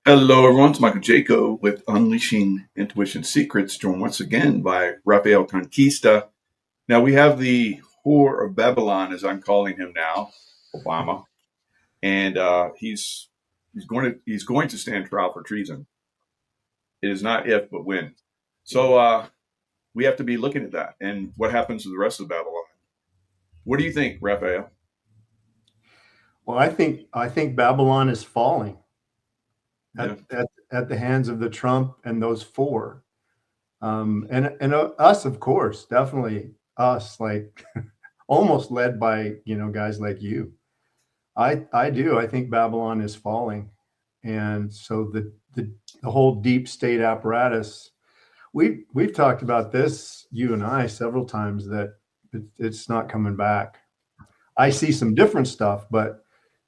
Hello, everyone. It's Michael Jaco with Unleashing Intuition Secrets, joined once again by Rafael Conquista. Now, we have the whore of Babylon, as I'm calling him now, Obama, and he's going to stand trial for treason. It is not if, but when. So we have to be looking at that and what happens to the rest of Babylon. What do you think, Rafael? Well, I think Babylon is falling Yeah. at the hands of the Trump and those four, and us, of course, definitely us, like almost led by guys like you. I do. I think Babylon is falling, and so the whole deep state apparatus. We've talked about this, you and I, several times, that it's not coming back. I see some different stuff, but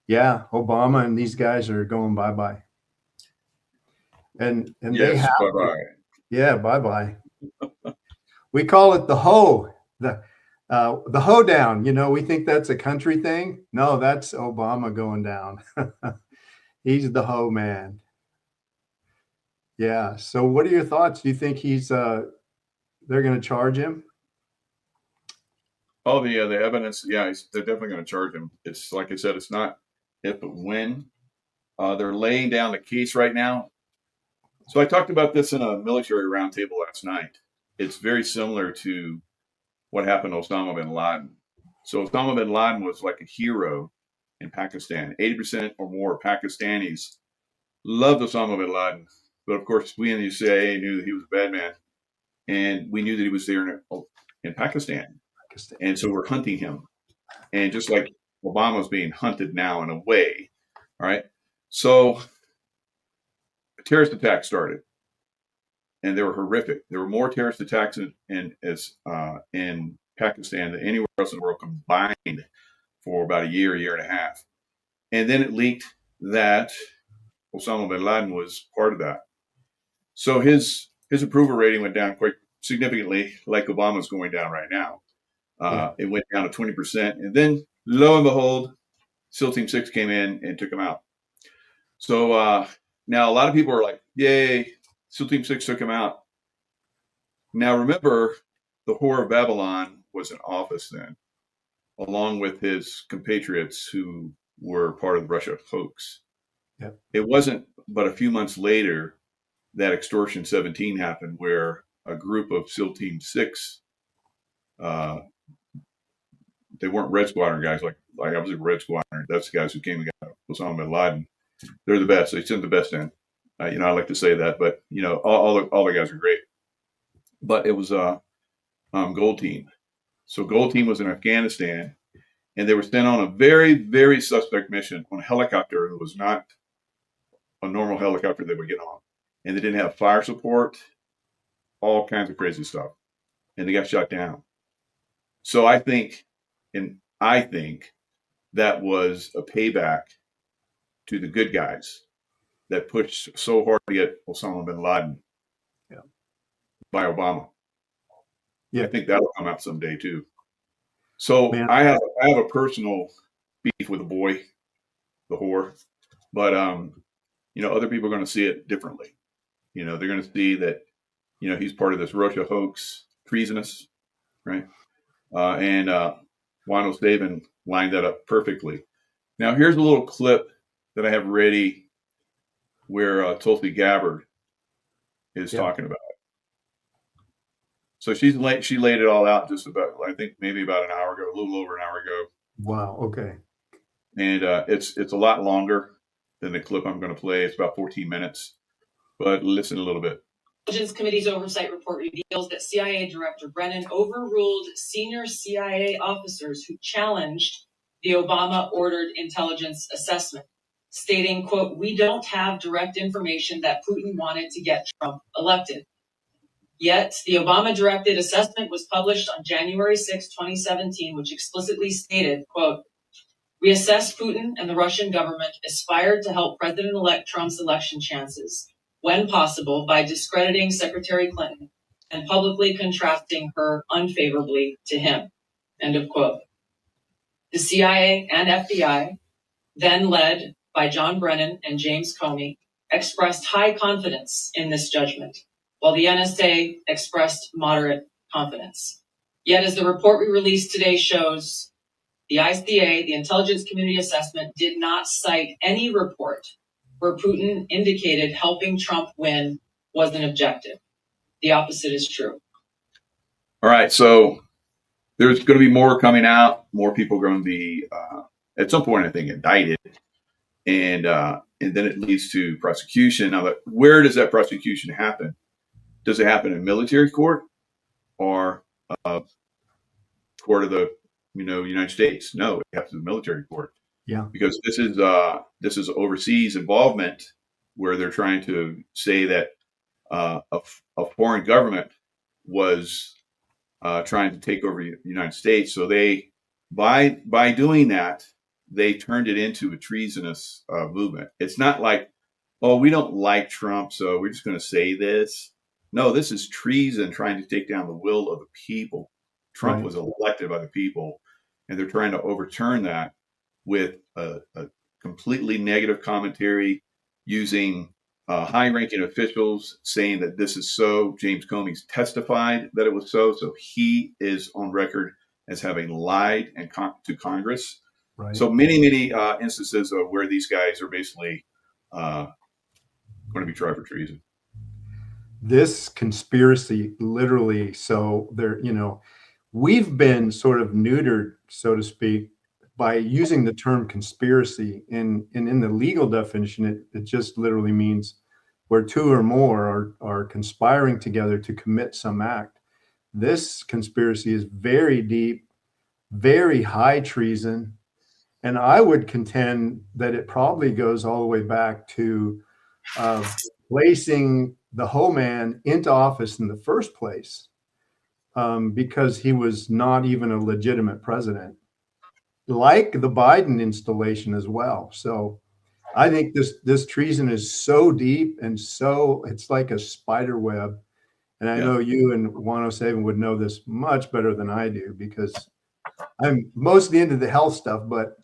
yeah, Obama and these guys are going bye bye, and they Yes, have bye to. bye. Yeah, bye bye. We call it the hoe, the hoedown. We think that's a country thing. No, that's Obama going down. He's the hoe man. Yeah. So, what are your thoughts? Do you think they're going to charge him? Oh, the evidence, yeah, they're definitely going to charge him. It's like I said, it's not if, but when. They're laying down the case right now. So I talked about this in a military roundtable last night. It's very similar to what happened to Osama bin Laden. So Osama bin Laden was like a hero in Pakistan. 80% or more of Pakistanis loved Osama bin Laden. But of course, we in the CIA knew that he was a bad man. And we knew that he was there in Pakistan. And so we're hunting him. And just like Obama's being hunted now in a way. All right. So a terrorist attack started, and they were horrific. There were more terrorist attacks in Pakistan than anywhere else in the world combined for about a year and a half. And then it leaked that Osama bin Laden was part of that. So his approval rating went down quite significantly, like Obama's going down right now. It went down to 20%, and then lo and behold, SEAL Team 6 came in and took him out. So now a lot of people are like, "Yay, SEAL Team 6 took him out." Now remember, the whore of Babylon was in office then, along with his compatriots who were part of the Russia hoax. Yep. It wasn't but a few months later that Extortion 17 happened, where a group of SEAL Team 6, they weren't Red Squadron guys like I was a Red Squadron. That's the guys who came and got Osama bin Laden. They're the best. They sent the best in. I like to say that, but all the guys are great. But it was Gold Team. So Gold Team was in Afghanistan, and they were sent on a very, very suspect mission on a helicopter. It was not a normal helicopter they would get on, and they didn't have fire support, all kinds of crazy stuff, and they got shot down. So I think that was a payback to the good guys that pushed so hard to get Osama bin Laden by Obama. Yeah. I think that'll come out someday too. So Man. I have a personal beef with the boy, the whore, but other people are going to see it differently. They're going to see that he's part of this Russia hoax, treasonous, right? And Juan Esteban lined that up perfectly. Now here's a little clip that I have ready where Tulsi Gabbard is talking about it. So she laid it all out just about, I think maybe about an hour ago, a little over an hour ago. Wow. Okay. And it's a lot longer than the clip I'm going to play. It's about 14 minutes, but listen a little bit. Intelligence Committee's oversight report reveals that CIA Director Brennan overruled senior CIA officers who challenged the Obama-ordered intelligence assessment, stating, quote, "We don't have direct information that Putin wanted to get Trump elected." Yet, the Obama-directed assessment was published on January 6, 2017, which explicitly stated, quote, "We assess Putin and the Russian government aspired to help President-elect Trump's election chances, when possible, by discrediting Secretary Clinton and publicly contrasting her unfavorably to him." End of quote. The CIA and FBI, then led by John Brennan and James Comey, expressed high confidence in this judgment, while the NSA expressed moderate confidence. Yet, as the report we released today shows, the ICA, the Intelligence Community Assessment, did not cite any report where Putin indicated helping Trump win was an objective. The opposite is true. All right, so there's going to be more coming out. More people are going to be, at some point, I think, indicted, and then it leads to prosecution. Now, where does that prosecution happen? Does it happen in military court or court of the United States? No, it happens in the military court. Yeah, because this is overseas involvement where they're trying to say that a foreign government was trying to take over the United States. So they, by doing that, they turned it into a treasonous movement. It's not like, oh, we don't like Trump, so we're just going to say this. No, this is treason, trying to take down the will of the people. Trump right. was elected by the people, and they're trying to overturn that with a completely negative commentary, using high-ranking officials saying that this is so. James Comey's testified that it was so. So he is on record as having lied to Congress. Right. So many instances of where these guys are basically going to be tried for treason. This conspiracy, literally, so there, we've been sort of neutered, so to speak, by using the term conspiracy. And in the legal definition, it just literally means where two or more are conspiring together to commit some act. This conspiracy is very deep, very high treason. And I would contend that it probably goes all the way back to placing the whole man into office in the first place, because he was not even a legitimate president, like the Biden installation as well. So I think this treason is so deep and so it's like a spider web. And I know you and 107 would know this much better than I do, because I'm mostly into the health stuff, but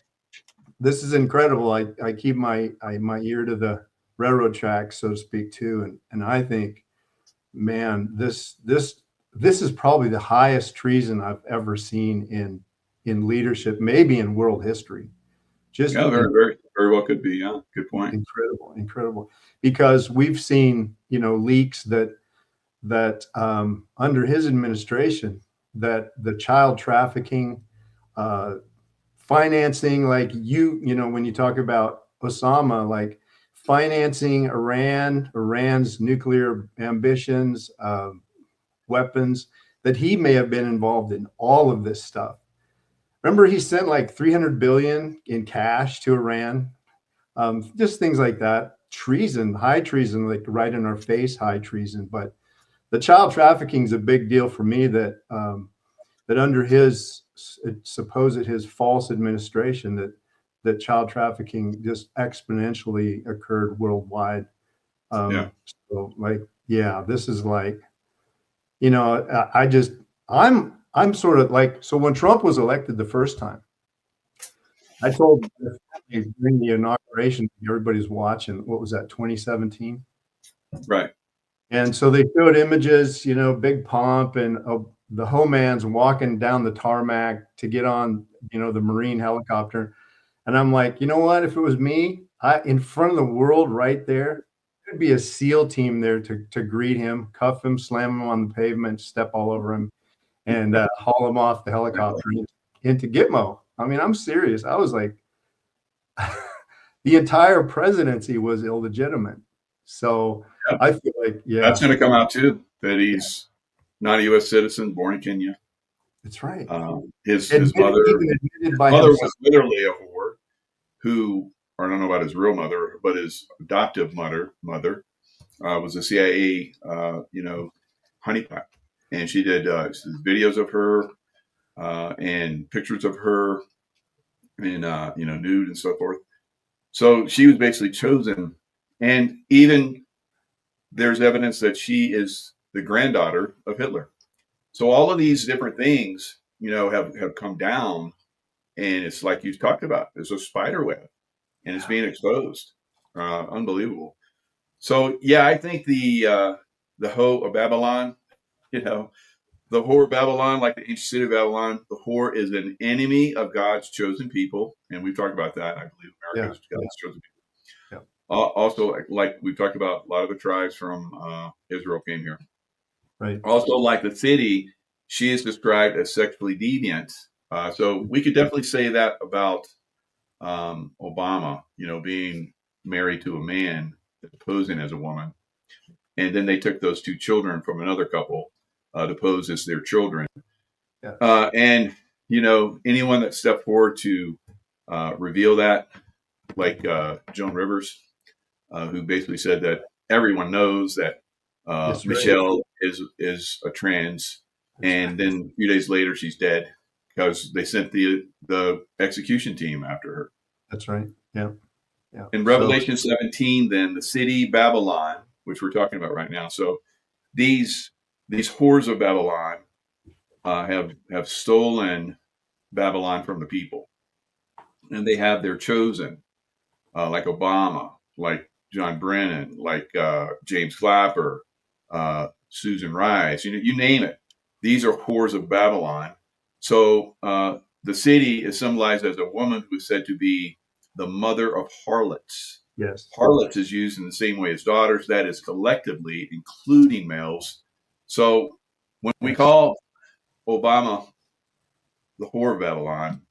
this is incredible. I keep my ear to the railroad tracks, so to speak, too. And I think, man, this is probably the highest treason I've ever seen in leadership, maybe in world history. Just very well could be. Yeah, good point. Incredible. Because we've seen, leaks that under his administration, that the child trafficking, financing, like when you talk about Osama, like financing Iran's nuclear ambitions, weapons, that he may have been involved in all of this stuff. Remember, he sent like $300 billion in cash to Iran, just things like that. Treason, high treason, like right in our face, high treason. But the child trafficking is a big deal for me. That under his false administration, that child trafficking just exponentially occurred worldwide. So this is like, I'm sort of like, so when Trump was elected the first time, I told during the inauguration, everybody's watching, what was that, 2017? Right. And so they showed images, big pomp, and the whole man's walking down the tarmac to get on, the Marine helicopter. And I'm like, you know what? If it was me, in front of the world right there, there'd be a SEAL team there to greet him, cuff him, slam him on the pavement, step all over him, and haul him off the helicopter into Gitmo. I mean, I'm serious. I was like, the entire presidency was illegitimate. So I feel like, that's going to come out too, that he's not a U.S. citizen, born in Kenya. That's right. His mother was literally a whore who, or I don't know about his real mother, but his adoptive mother was a CIA, honeypot. And she did videos of her and pictures of her and, nude and so forth. So she was basically chosen. And even there's evidence that she is the granddaughter of Hitler. So all of these different things, have come down, and it's like you talked about, there's a spider web, and it's being exposed. Unbelievable. So yeah, I think the hoe of Babylon, you know, the whore of Babylon, like the ancient city of Babylon, the whore is an enemy of God's chosen people, and we've talked about that. I believe America Yeah, is God's chosen people. yeah, Also, like we've talked about, a lot of the tribes from Israel came here. right. Also, like the city, she is described as sexually deviant. So we could definitely say that about Obama, being married to a man that's posing as a woman. And then they took those two children from another couple to pose as their children. Yeah, And, anyone that stepped forward to reveal that, like Joan Rivers, who basically said that everyone knows that that's right. Michelle is a trans, That's and right. then a few days later she's dead because they sent the execution team after her. That's right. Yeah, yeah. In So Revelation 17, then the city Babylon, which we're talking about right now. So these whores of Babylon have stolen Babylon from the people, and they have their chosen, like Obama, like John Brennan, like James Clapper, Susan Rice, you name it. These are whores of Babylon. So the city is symbolized as a woman who is said to be the mother of harlots. yes, Harlots is used in the same way as daughters, that is collectively, including males. So when we yes, call Obama the whore of Babylon,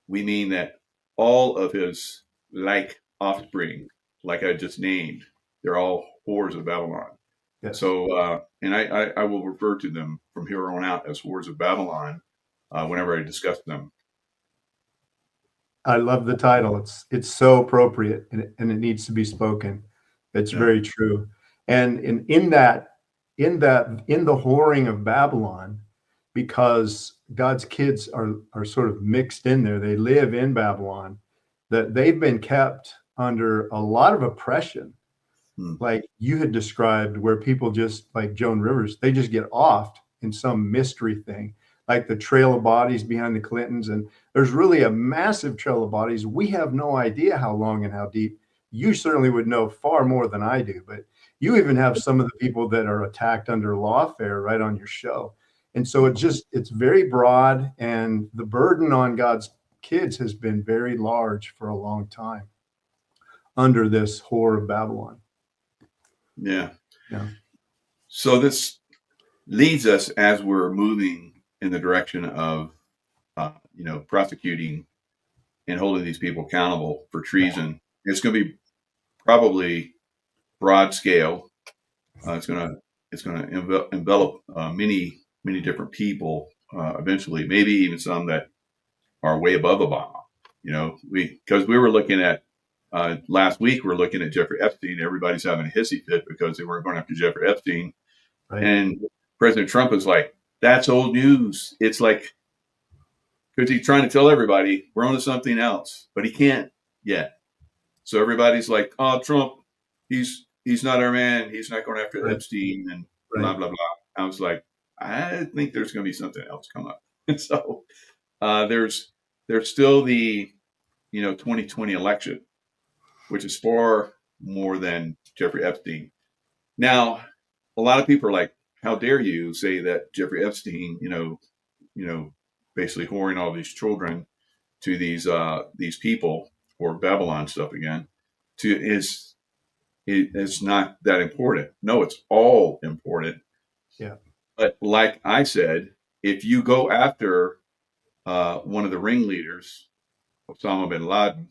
we mean that all of his like offspring, like I just named, they're all whores of Babylon. yes. So, and I will refer to them from here on out as whores of Babylon whenever I discuss them. I love the title. It's so appropriate, and it needs to be spoken. It's Yeah. very true. And in the whoring of Babylon, because God's kids are sort of mixed in there. They live in Babylon, that they've been kept under a lot of oppression. Like you had described, where people just like Joan Rivers, they just get offed in some mystery thing, like the trail of bodies behind the Clintons. And there's really a massive trail of bodies. We have no idea how long and how deep. You certainly would know far more than I do, but you even have some of the people that are attacked under lawfare right on your show. And so it's very broad, and the burden on God's kids has been very large for a long time under this whore of Babylon. Yeah. Yeah. So this leads us, as we're moving in the direction of, prosecuting and holding these people accountable for treason. It's going to be probably broad scale. It's going to envelop many different people eventually. Maybe even some that are way above Obama. Because we were looking at last week, we're looking at Jeffrey Epstein. Everybody's having a hissy fit because they weren't going after Jeffrey Epstein. Right. And President Trump is like, that's old news. It's like, because he's trying to tell everybody we're on to something else, but he can't yet. So everybody's like, oh, Trump, he's not our man. He's not going after Epstein and blah, blah, blah. I was like, I think there's going to be something else come up. And so there's still the 2020 election, which is far more than Jeffrey Epstein. Now, a lot of people are like, how dare you say that Jeffrey Epstein, basically whoring all these children to these people, or Babylon stuff again, is not that important. No, it's all important. Yeah. But like I said, if you go after one of the ringleaders, Osama bin Laden,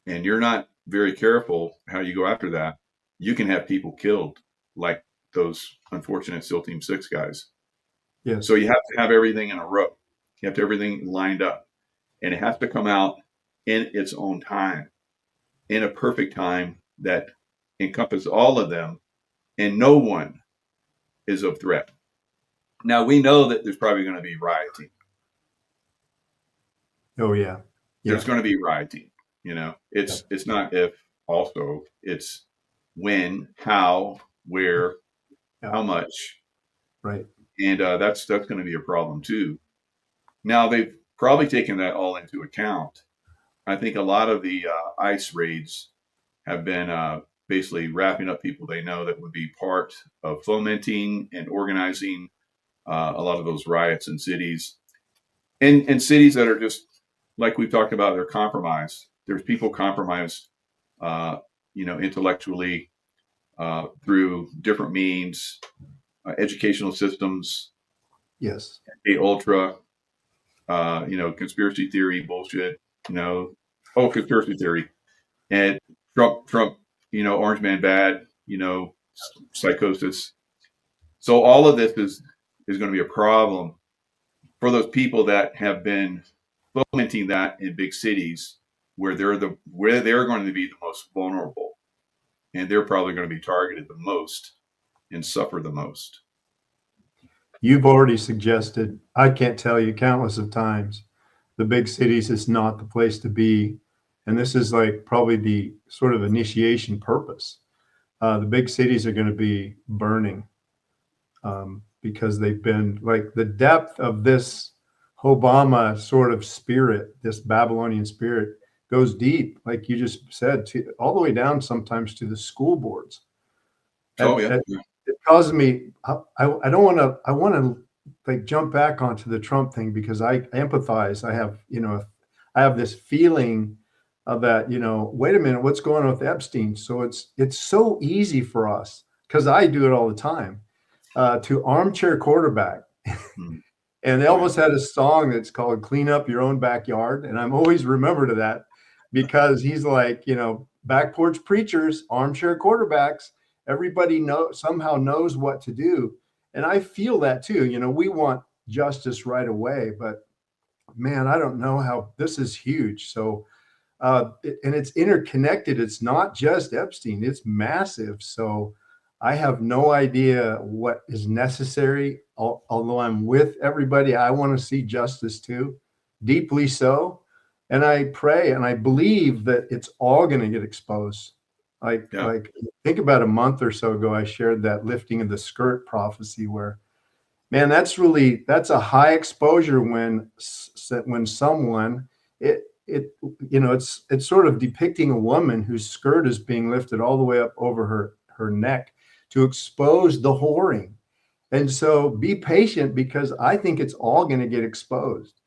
and you're not very careful how you go after that, you can have people killed, like those unfortunate SEAL Team 6 guys. Yeah. So you have to have everything in a row. You have to have everything lined up. And it has to come out in its own time, in a perfect time that encompasses all of them, and no one is of threat. Now, we know that there's probably going to be rioting. Oh, yeah. There's going to be rioting. It's not if, also, it's when, how, where, how much. Right. And that's going to be a problem too. Now, they've probably taken that all into account. I think a lot of the ICE raids have been basically wrapping up people they know that would be part of fomenting and organizing a lot of those riots in cities. And cities that are just, like we've talked about, they're compromised. There's people compromised, intellectually, through different means, educational systems, Yes. ultra, conspiracy theory bullshit, conspiracy theory, and Trump, Orange Man bad, psychosis. So all of this is going to be a problem for those people that have been fomenting that in big cities where they're going to be the most vulnerable, and they're probably going to be targeted the most and suffer the most. You've already suggested, I can't tell you countless of times, the big cities is not the place to be. And this is like probably the sort of initiation purpose. The big cities are going to be burning because they've been like the depth of this Obama sort of spirit, this Babylonian spirit goes deep, like you just said, to all the way down sometimes to the school boards. It causes me, I want to like jump back onto the Trump thing because I empathize. I have this feeling of that, wait a minute, what's going on with Epstein? So it's so easy for us, because I do it all the time, to armchair quarterback. And Elvis had a song that's called Clean Up Your Own Backyard. And I'm always remembered of that because he's like, back porch preachers, armchair quarterbacks. Everybody somehow knows what to do. And I feel that too. We want justice right away, but man, I don't know how this is huge. So, and it's interconnected. It's not just Epstein, it's massive. So I have no idea what is necessary. Although I'm with everybody, I want to see justice too, deeply so. And I pray and I believe that it's all going to get exposed. Like think about a month or so ago, I shared that lifting of the skirt prophecy where, man, that's a high exposure when someone, it's sort of depicting a woman whose skirt is being lifted all the way up over her neck to expose the whoring. And so be patient, because I think it's all going to get exposed.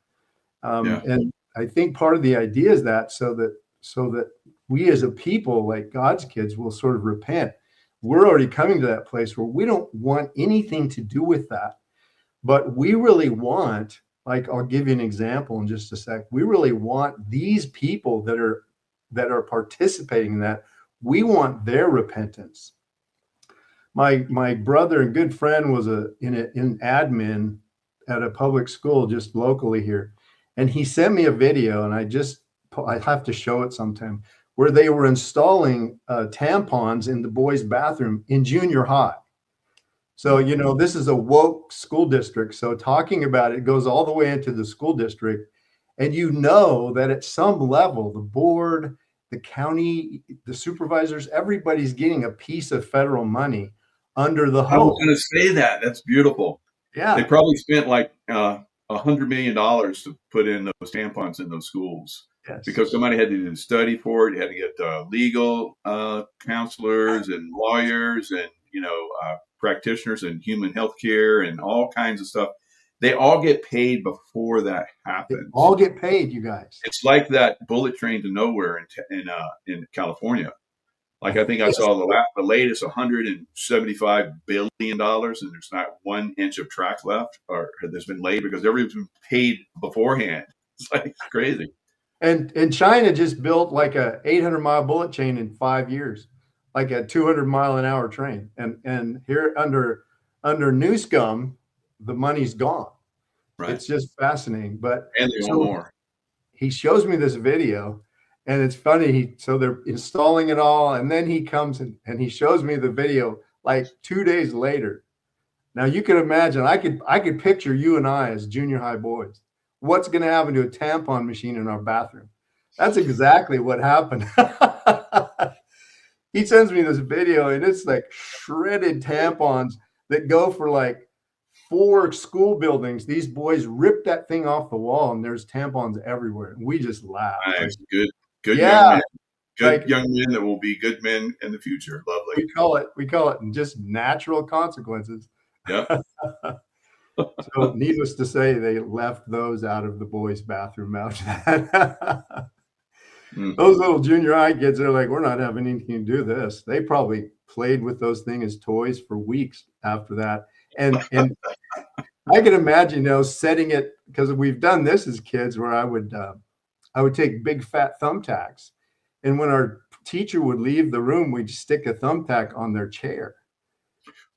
And I think part of the idea is that so that we as a people, like God's kids, will sort of repent. We're already coming to that place where we don't want anything to do with that. But we really want, like, I'll give you an example in just a sec. We really want these people that are participating in that, we want their repentance. My brother and good friend was in admin at a public school just locally here. And he sent me a video, and I have to show it sometime, where they were installing tampons in the boys' bathroom in junior high. So, this is a woke school district. So talking about it goes all the way into the school district. And that at some level, the board, the county, the supervisors, everybody's getting a piece of federal money under the hood. I was going to say that. That's beautiful. Yeah. They probably spent like $100 million to put in those tampons in those schools. Yes. Because somebody had to do the study for it. You had to get legal counselors and lawyers and, practitioners and human health care and all kinds of stuff. They all get paid before that happens. They all get paid, you guys. It's like that bullet train to nowhere in California. Like, I think I saw the latest $175 billion, and there's not 1 inch of track left or that's been laid because everything's been paid beforehand. It's like crazy. And China just built like a 800-mile bullet chain in 5 years, like a 200-mile-an-hour train. And here under New Scum, the money's gone. Right. It's just fascinating. And there's more. He shows me this video. And it's funny, so they're installing it all, and then he comes and he shows me the video like 2 days later. Now you can imagine, I could picture you and I as junior high boys. What's going to happen to a tampon machine in our bathroom? That's exactly what happened. He sends me this video, and it's like shredded tampons that go for like 4 school buildings. These boys ripped that thing off the wall, and there's tampons everywhere. And we just laughed. Nice. Good. Yeah. Good young men that will be good men in the future. Lovely. We call it just natural consequences. Yeah. So needless to say, they left those out of the boys' bathroom after that. Those little junior high kids are like, we're not having anything to do with this. They probably played with those things as toys for weeks after that. And I can imagine, setting it, because we've done this as kids, where I would take big fat thumbtacks, and when our teacher would leave the room, we'd stick a thumbtack on their chair.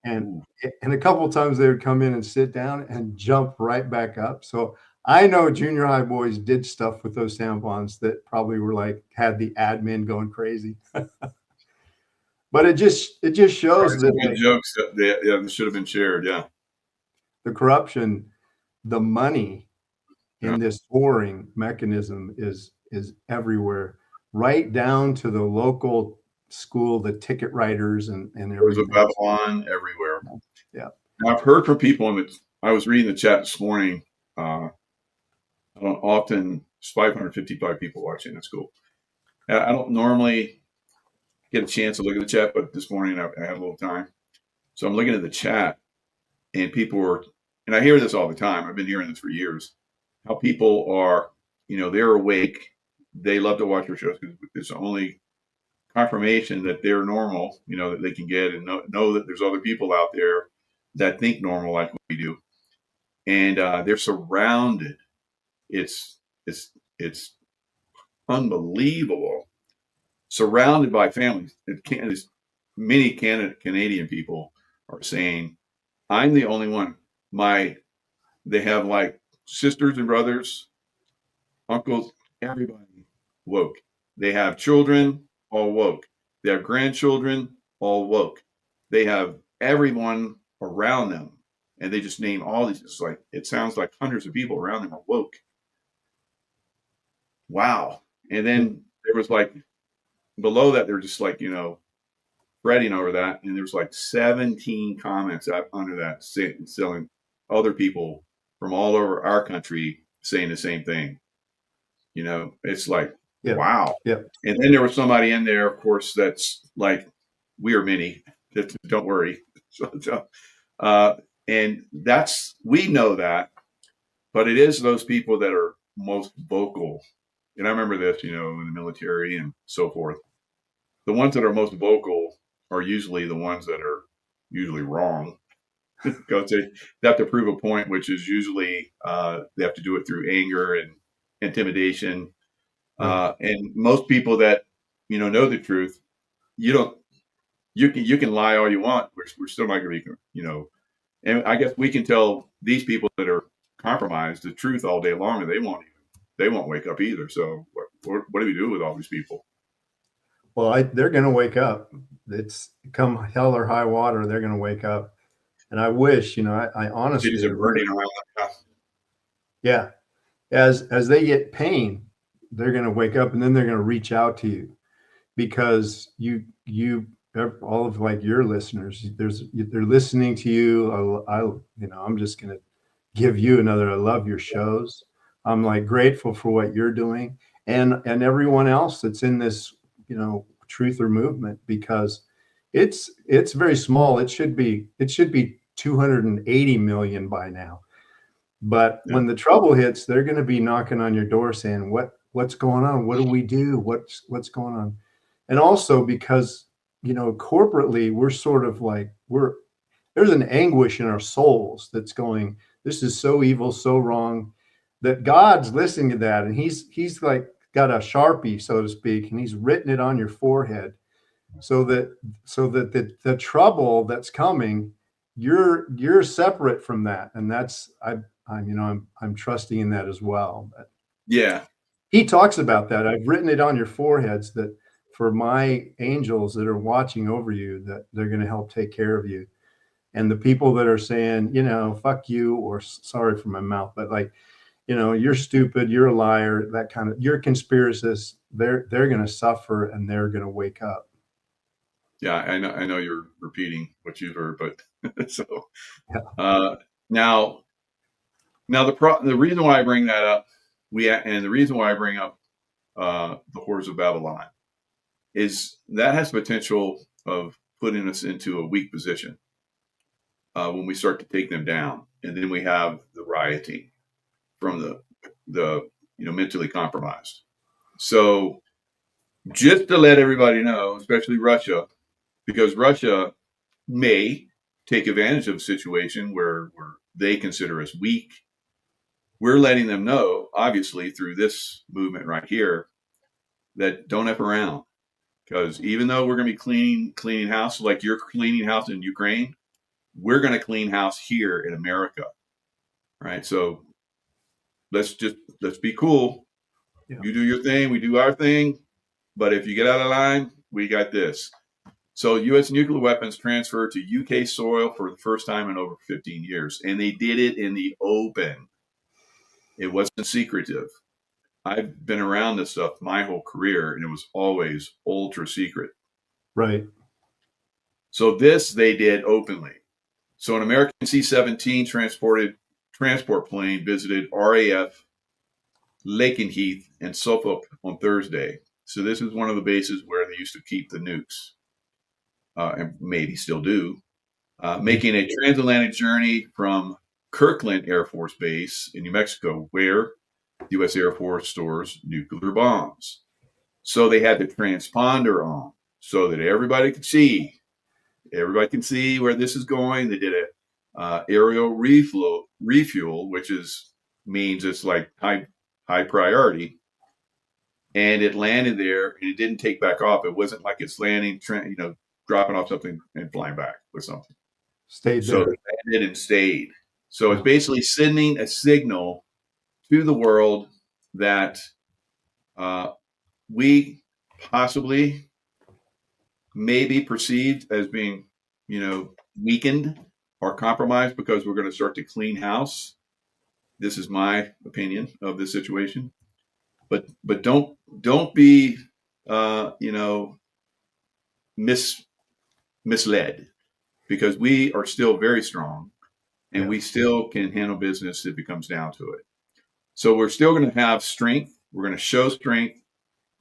And a couple of times they would come in and sit down and jump right back up. So I know junior high boys did stuff with those tampons that probably were had the admin going crazy. But it just shows that good jokes that should have been shared. Yeah. The corruption, the money in this whoring mechanism is everywhere, right down to the local school, the ticket writers and everything. There's a Babylon everywhere. Yeah. Now, I've heard from people, and I was reading the chat this morning. Often it's 555 people watching. That's cool. I don't normally get a chance to look at the chat, but this morning I had a little time. So I'm looking at the chat, and people were, and I hear this all the time. I've been hearing this for years. How people are, they're awake. They love to watch our shows because it's the only confirmation that they're normal, that they can get, and know that there's other people out there that think normal like we do. And they're surrounded. It's unbelievable. Surrounded by families. Many Canadian people are saying, I'm the only one. They have sisters and brothers, uncles, everybody woke. They have children, all woke. They have grandchildren, all woke. They have everyone around them. And they just name all these. It sounds like hundreds of people around them are woke. Wow. And then there was below that, they're just fretting over that. And there's 17 comments under that selling other people from all over our country saying the same thing. It's wow. Yeah. And then there was somebody in there, of course, that's we are many. Don't worry. And we know that, but it is those people that are most vocal. And I remember this, in the military and so forth. The ones that are most vocal are usually the ones that are usually wrong. Because they have to prove a point, which is usually they have to do it through anger and intimidation. And most people that know the truth, you can lie all you want. We're still not going to be, And I guess we can tell these people that are compromised the truth all day long, and they won't wake up either. So what do we do with all these people? Well, they're going to wake up. It's come hell or high water. They're going to wake up. And I wish, I honestly, are burning around. Yeah. As they get pain, they're going to wake up, and then they're going to reach out to you, because you all of your listeners, they're listening to you. I'm just going to give you another, I love your shows. I'm grateful for what you're doing, and everyone else that's in this, truther movement, because it's very small. It should be 280 million by now. But when the trouble hits, they're going to be knocking on your door saying, what's going on? What do we do? What's going on? And also because, corporately, we're sort of there's an anguish in our souls that's going, this is so evil, so wrong, that God's listening to that. And he's got a Sharpie, so to speak, and he's written it on your forehead so that the trouble that's coming, you're separate from that. And that's, I'm trusting in that as well. But yeah. He talks about that. I've written it on your foreheads that for my angels that are watching over you, that they're going to help take care of you. And the people that are saying, fuck you, or sorry for my mouth, but you're stupid, you're a liar, that kind of, you're a conspiracist, they're going to suffer, and they're going to wake up. Yeah, I know you're repeating what you've heard, but so yeah. Now the reason why I bring that up, the reason why I bring up the Whores of Babylon, is that has potential of putting us into a weak position when we start to take them down. And then we have the rioting from the mentally compromised. So just to let everybody know, especially Russia, because Russia may take advantage of a situation where they consider us weak. We're letting them know, obviously, through this movement right here, that don't F around. Because even though we're going to be cleaning house, like you're cleaning house in Ukraine, we're going to clean house here in America. Right? So let's be cool. Yeah. You do your thing, we do our thing. But if you get out of line, we got this. So U.S. nuclear weapons transferred to U.K. soil for the first time in over 15 years. And they did it in the open. It wasn't secretive. I've been around this stuff my whole career, and it was always ultra secret. Right. So this they did openly. So an American C-17 transport plane visited RAF Lakenheath and Suffolk on Thursday. So this is one of the bases where they used to keep the nukes, and maybe still do, making a transatlantic journey from Kirkland Air Force Base in New Mexico, where the U.S. Air Force stores nuclear bombs. So they had the transponder on so that everybody could see. Everybody can see where this is going. They did a aerial refuel, which means it's like high priority. And it landed there, and it didn't take back off. It wasn't like it's landing, dropping off something and flying back with something. Stayed there. So it landed and stayed. So it's basically sending a signal to the world that we possibly may be perceived as being, weakened or compromised because we're going to start to clean house. This is my opinion of this situation. But don't be misled, because we are still very strong and we still can handle business if it comes down to it. So we're still going to have strength. We're going to show strength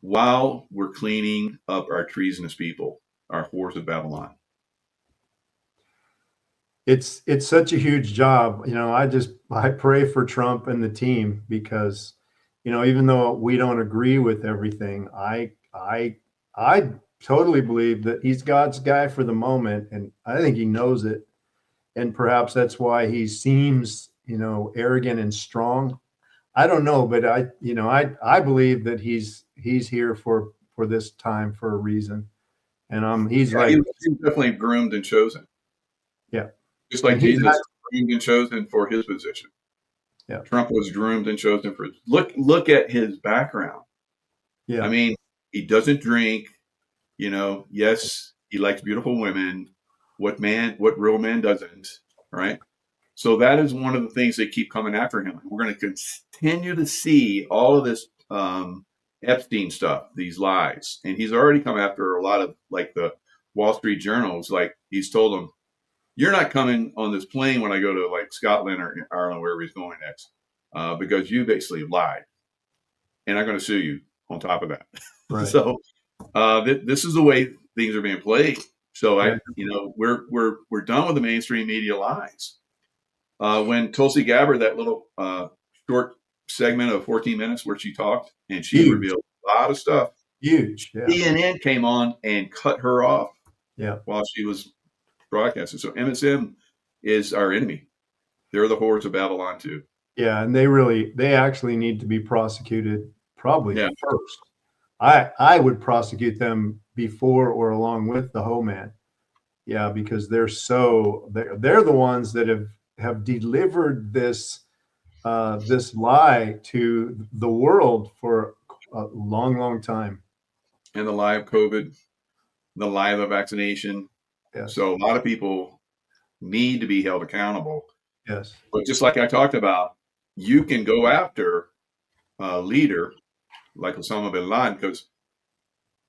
while we're cleaning up our treasonous people, our whores of Babylon. It's such a huge job. I pray for Trump and the team, because, even though we don't agree with everything, I totally believe that he's God's guy for the moment. And I think he knows it. And perhaps that's why he seems, arrogant and strong. I don't know, but I believe that he's here for this time for a reason. And he's he was definitely groomed and chosen. Yeah. Just like Jesus was groomed and chosen for his position. Yeah. Trump was groomed and chosen for look at his background. Yeah. I mean, he doesn't drink, yes, he likes beautiful women. What real man doesn't, right? So that is one of the things they keep coming after him. We're going to continue to see all of this Epstein stuff, these lies. And he's already come after a lot of, like, the Wall Street journals. Like, he's told them, you're not coming on this plane when I go to, like, Scotland or Ireland, wherever he's going next, because you basically lied. And I'm going to sue you on top of that. Right. So this is the way things are being played. So we're done with the mainstream media lies. When Tulsi Gabbard, that little short segment of 14 minutes where she talked and she revealed a lot of stuff. Huge. Yeah. CNN came on and cut her off. Yeah. While she was broadcasting. So MSM is our enemy. They're the whores of Babylon too. Yeah, and they actually need to be prosecuted probably first. I would prosecute them before or along with the Ho Man. Yeah, because they're the ones that have delivered this lie to the world for a long, long time. And the lie of COVID, the lie of the vaccination. Yes. So a lot of people need to be held accountable. Yes. But just like I talked about, you can go after a leader like Osama bin Laden, because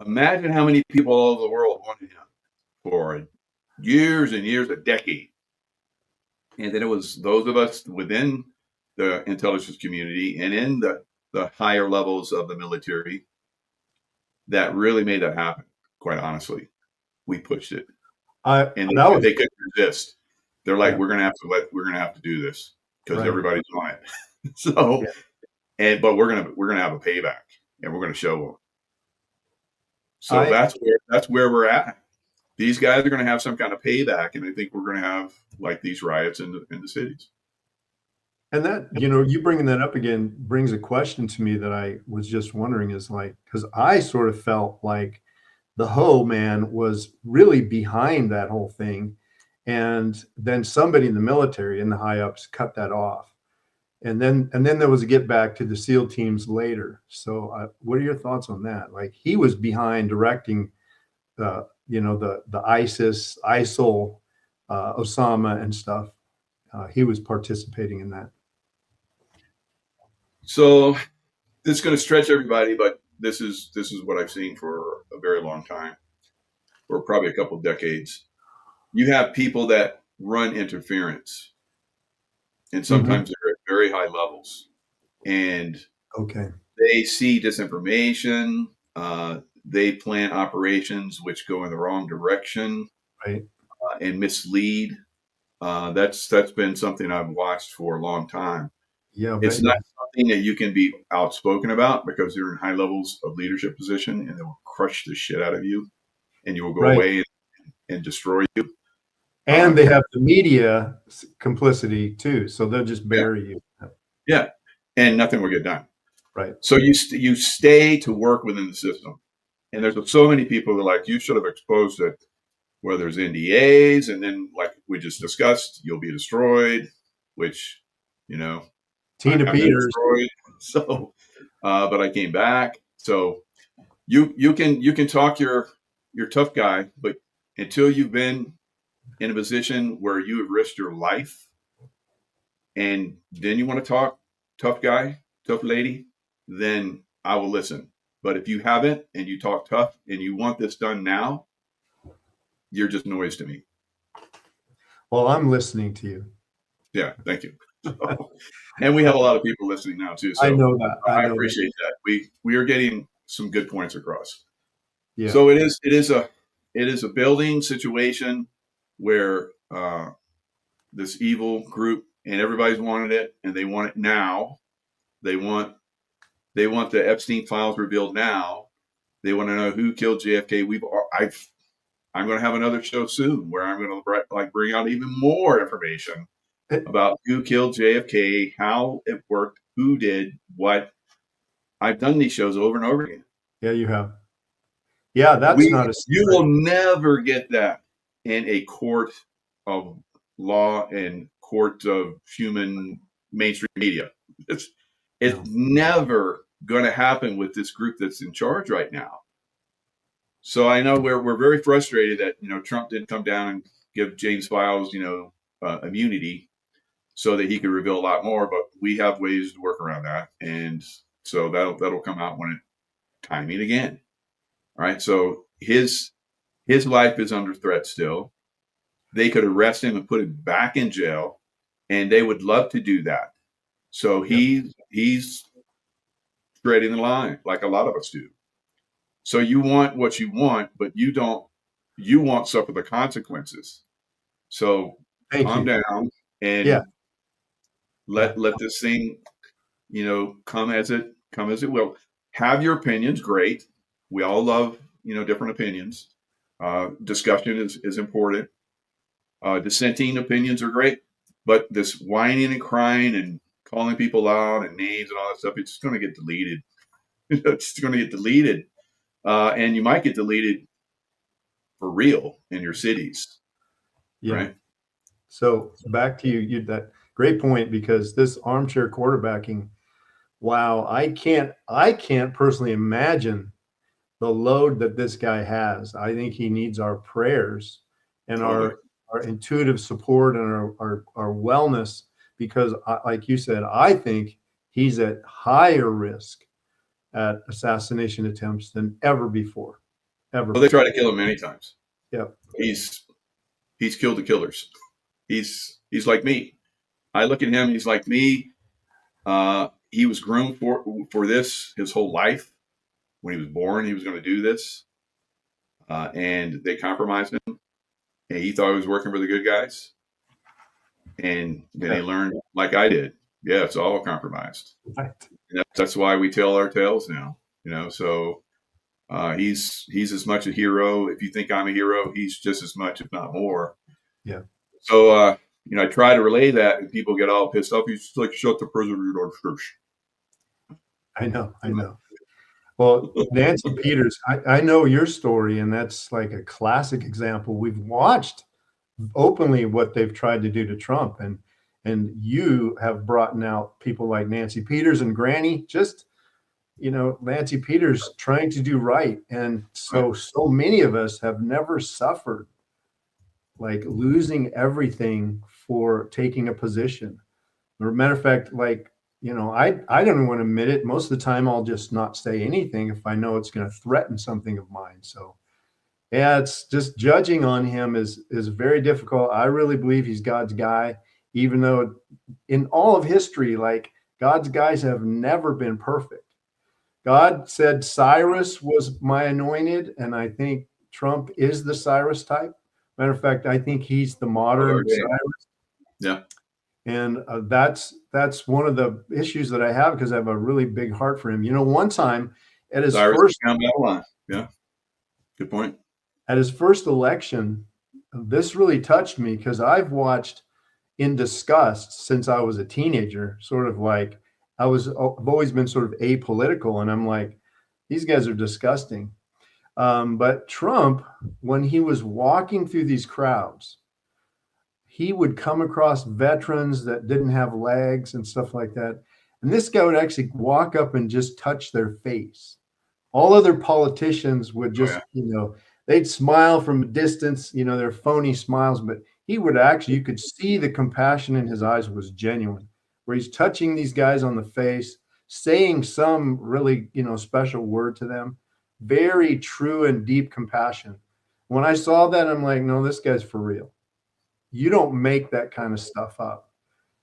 imagine how many people all over the world wanted him for years and years, a decade. And then it was those of us within the intelligence community and in the higher levels of the military that really made that happen. quite honestly. We pushed it, I and that was they couldn't resist. They're like, Yeah. we're gonna have to do this because Right. everybody's on it. So, Yeah. but we're gonna have a payback, and we're gonna show them. So I that's where we're at. These guys are gonna have some kind of payback, and I think we're gonna have like these riots in the cities. And that, you bringing that up again brings a question to me that I was just wondering is like, because I sort of felt like the Ho man was really behind that whole thing. And then somebody in the military in the high ups cut that off. And then there was a get back to the SEAL teams later. So what are your thoughts on that? Like he was behind directing the ISIS, ISIL, Osama and stuff. He was participating in that. So it's going to stretch everybody, but this is what I've seen for a very long time, for probably a couple of decades. You have people that run interference, and sometimes they're at very high levels, and Okay. they see disinformation. They plan operations which go in the wrong direction, Right. And mislead. That's been something I've watched for a long time. Yeah. It's not something that you can be outspoken about because you're in high levels of leadership position, and they will crush the shit out of you, and you will go away and destroy you. And they have the media complicity too, so they'll just bury you. Yeah, and nothing will get done. Right. So you stay to work within the system, and there's so many people that are like, you should have exposed it where there's NDAs, and then like we just discussed, you'll be destroyed, which Tina I'm Peters. destroyed. So, but I came back. So you can talk your tough guy, but until you've been in a position where you have risked your life, and then you want to talk tough guy, tough lady, then I will listen. But if you haven't and you talk tough and you want this done now, you're just noise to me. Well, I'm listening to you. Yeah, thank you. And we have a lot of people listening now too. So I know that. I appreciate that. We are getting some good points across. Yeah. So it is a building situation where this evil group, and everybody's wanted it, and they want it now. They want the Epstein files revealed now. They want to know who killed JFK. I'm going to have another show soon where I'm going to bring out even more information about who killed JFK, how it worked, who did what. I've done these shows over and over again. Yeah, you have. Yeah, that's not a secret. You will never get that in a court of law and court of human mainstream media. It's never going to happen with this group that's in charge right now. So I know we're very frustrated that Trump didn't come down and give James Files immunity so that he could reveal a lot more, but we have ways to work around that, and so that'll come out when timing again. All right, so his life is under threat still. They could arrest him and put him back in jail, and they would love to do that. So he's treading the line like a lot of us do. So you want what you want, but you won't suffer the consequences. So calm down and let this thing, come as it will. Have your opinions, great. We all love, different opinions. Discussion is important. Dissenting opinions are great, but this whining and crying and calling people out and names and all that stuff, it's just going to get deleted. It's going to get deleted. And you might get deleted for real in your cities. Yeah. Right? So back to you that great point, because this armchair quarterbacking, wow, I can't personally imagine the load that this guy has. I think he needs our prayers and our intuitive support and our wellness, because like you said, I think he's at higher risk at assassination attempts than ever before. Well, they tried to kill him many times. Yeah. He's killed the killers. He's like me. I look at him, he's like me. He was groomed for this his whole life. When he was born, he was going to do this. and they compromised him, and he thought he was working for the good guys, and then he learned, like I did, yeah, it's all compromised. Right. And that's why we tell our tales now, So he's as much a hero. If you think I'm a hero, he's just as much, if not more. Yeah. So I try to relay that, and people get all pissed off. He's just like, shut the prison door first. I know. Well, Nancy Peters, I know your story, and that's like a classic example. We've watched openly what they've tried to do to Trump, and you have brought out people like Nancy Peters and Granny, just, Nancy Peters trying to do right. And so many of us have never suffered like losing everything for taking a position. As a matter of fact, like, I don't want to admit it. Most of the time, I'll just not say anything if I know it's going to threaten something of mine. So, yeah, it's just judging on him is very difficult. I really believe he's God's guy, even though in all of history, like, God's guys have never been perfect. God said Cyrus was my anointed, and I think Trump is the Cyrus type. Matter of fact, I think he's the modern Cyrus. Yeah. And that's one of the issues that I have, because I have a really big heart for him. One time at his first, yeah, good point. At his first election, this really touched me, because I've watched in disgust since I was a teenager. Sort of like I've always been sort of apolitical, and I'm like, these guys are disgusting. But Trump, when he was walking through these crowds, he would come across veterans that didn't have legs and stuff like that. And this guy would actually walk up and just touch their face. All other politicians would just, they'd smile from a distance, their phony smiles, but he would actually, you could see the compassion in his eyes was genuine, where he's touching these guys on the face, saying some really, special word to them. Very true and deep compassion. When I saw that, I'm like, no, this guy's for real. You don't make that kind of stuff up.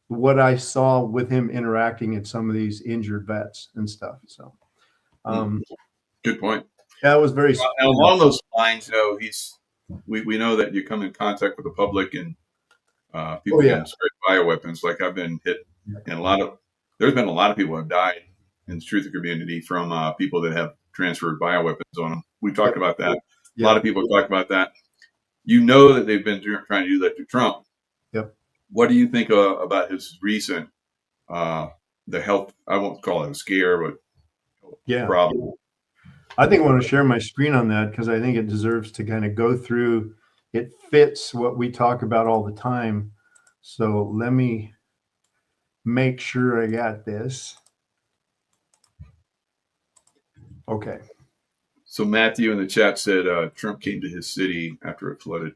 What I saw with him interacting in some of these injured vets and stuff. So, good point. That was very. Along those lines, we know that you come in contact with the public, and people can spread bioweapons. Like, I've been hit, and there's been a lot of people who have died in the truth community from people that have transferred bioweapons on them. We talked about that. A lot of people talk about that. That they've been trying to do that to Trump. Yep. What do you think about his recent, the health? I won't call it a scare, but problem. I think I want to share my screen on that, because I think it deserves to kind of go through. It fits what we talk about all the time. So let me make sure I got this. Okay. So Matthew in the chat said Trump came to his city after it flooded.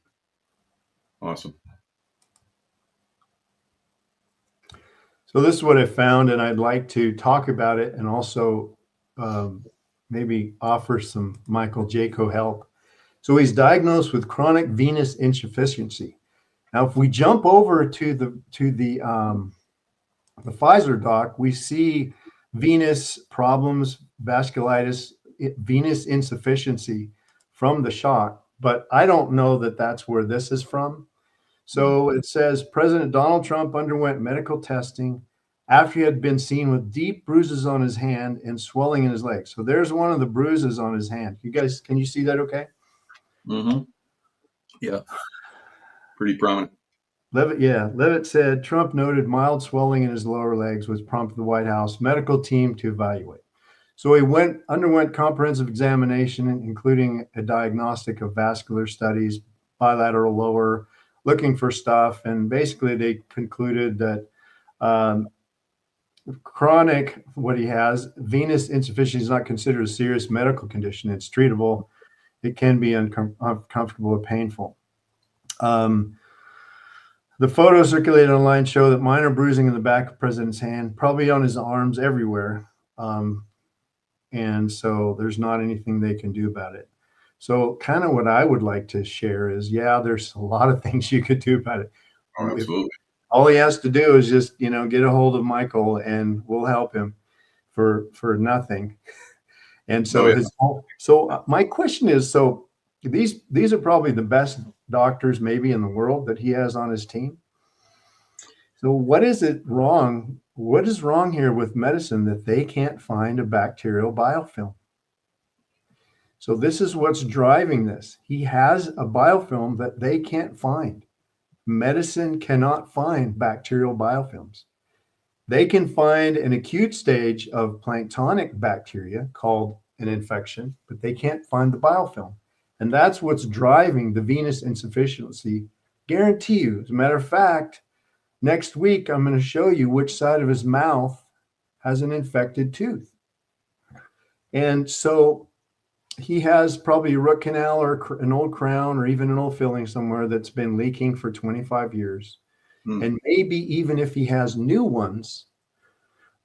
Awesome. So this is what I found, and I'd like to talk about it, and also maybe offer some Michael Jaco help. So he's diagnosed with chronic venous insufficiency. Now, if we jump over to the Pfizer doc, we see venous problems, vasculitis, venous insufficiency from the shot, but I don't know that that's where this is from. So it says President Donald Trump underwent medical testing after he had been seen with deep bruises on his hand and swelling in his leg. So there's one of the bruises on his hand. You guys, can you see that okay? Mm-hmm. Yeah. Pretty prominent. Levitt said Trump noted mild swelling in his lower legs, which prompted the White House medical team to evaluate. So he underwent comprehensive examination, including a diagnostic of vascular studies, bilateral lower, looking for stuff. And basically they concluded that chronic, what he has, venous insufficiency is not considered a serious medical condition. It's treatable. It can be uncomfortable or painful. The photos circulated online show that minor bruising in the back of the president's hand, probably on his arms, everywhere. And so there's not anything they can do about it. So kind of what I would like to share is, there's a lot of things you could do about it. Oh, absolutely. All he has to do is just, get a hold of Michael, and we'll help him for nothing. And so my question is, so these are probably the best doctors maybe in the world that he has on his team. So what is it wrong? What is wrong here with medicine that they can't find a bacterial biofilm? So this is what's driving this. He has a biofilm that they can't find. Medicine cannot find bacterial biofilms. They can find an acute stage of planktonic bacteria called an infection, but they can't find the biofilm. And that's what's driving the venous insufficiency. Guarantee you. As a matter of fact, next week, I'm going to show you which side of his mouth has an infected tooth. And so he has probably a root canal or an old crown or even an old filling somewhere that's been leaking for 25 years. And maybe even if he has new ones,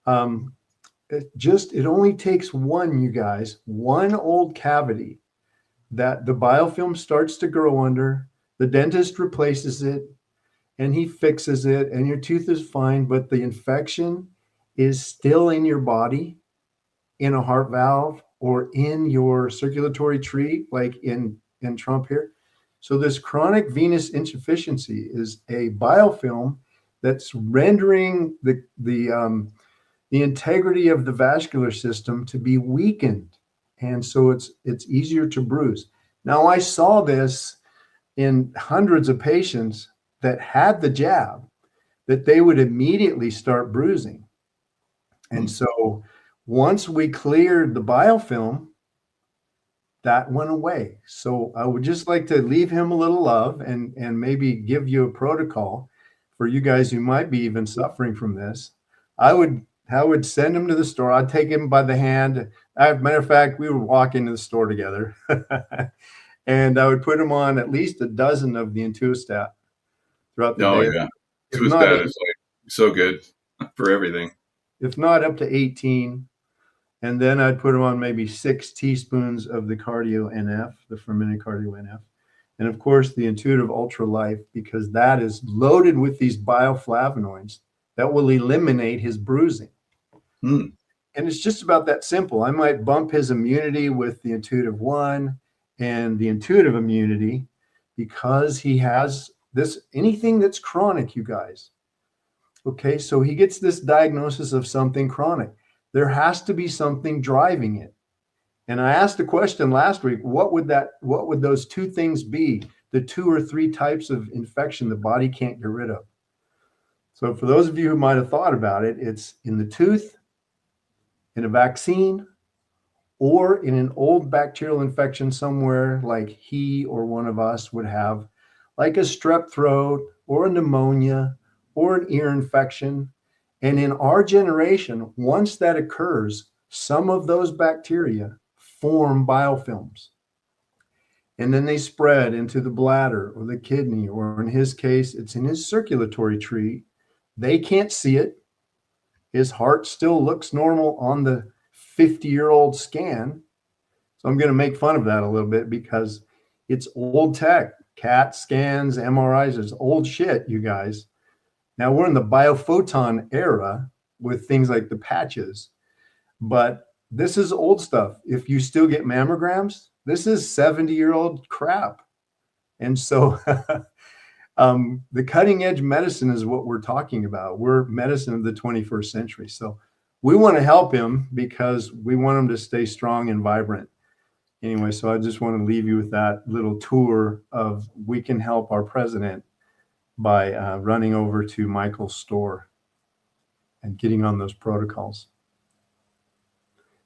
it only takes one, you guys, one old cavity that the biofilm starts to grow under, the dentist replaces it, and he fixes it, and your tooth is fine, but the infection is still in your body, in a heart valve, or in your circulatory tree, like in Trump here. So this chronic venous insufficiency is a biofilm that's rendering the integrity of the vascular system to be weakened. And so it's easier to bruise. Now, I saw this in hundreds of patients that had the jab, that they would immediately start bruising. And so once we cleared the biofilm, that went away. So I would just like to leave him a little love and maybe give you a protocol for you guys who might be even suffering from this. I would send him to the store. I'd take him by the hand. As a matter of fact, we would walk into the store together and I would put him on at least a dozen of the Intuostat throughout the day. Yeah. Intuostat is like so good for everything. If not up to 18. And then I'd put him on maybe 6 teaspoons of the Cardio NF, the fermented Cardio NF. And of course, the Intuitive Ultra Life, because that is loaded with these bioflavonoids that will eliminate his bruising. And it's just about that simple. I might bump his immunity with the Intuitive One and the Intuitive Immunity because he has this, anything that's chronic, you guys. Okay, so he gets this diagnosis of something chronic. There has to be something driving it. And I asked a question last week, what would those two things be? The 2 or 3 types of infection the body can't get rid of. So for those of you who might have thought about it, it's in the tooth, in a vaccine, or in an old bacterial infection somewhere like he or one of us would have, like a strep throat or a pneumonia or an ear infection. And in our generation, once that occurs, some of those bacteria form biofilms. And then they spread into the bladder or the kidney, or in his case, it's in his circulatory tree. They can't see it. His heart still looks normal on the 50-year-old scan. So I'm going to make fun of that a little bit because it's old tech. CAT scans, MRIs, it's old shit, you guys. Now we're in the biophoton era with things like the patches, but this is old stuff. If you still get mammograms, this is 70-year-old crap. And so the cutting edge medicine is what we're talking about. We're medicine of the 21st century. So we want to help him because we want him to stay strong and vibrant. Anyway, so I just want to leave you with that little tour of we can help our president by running over to Michael's store and getting on those protocols.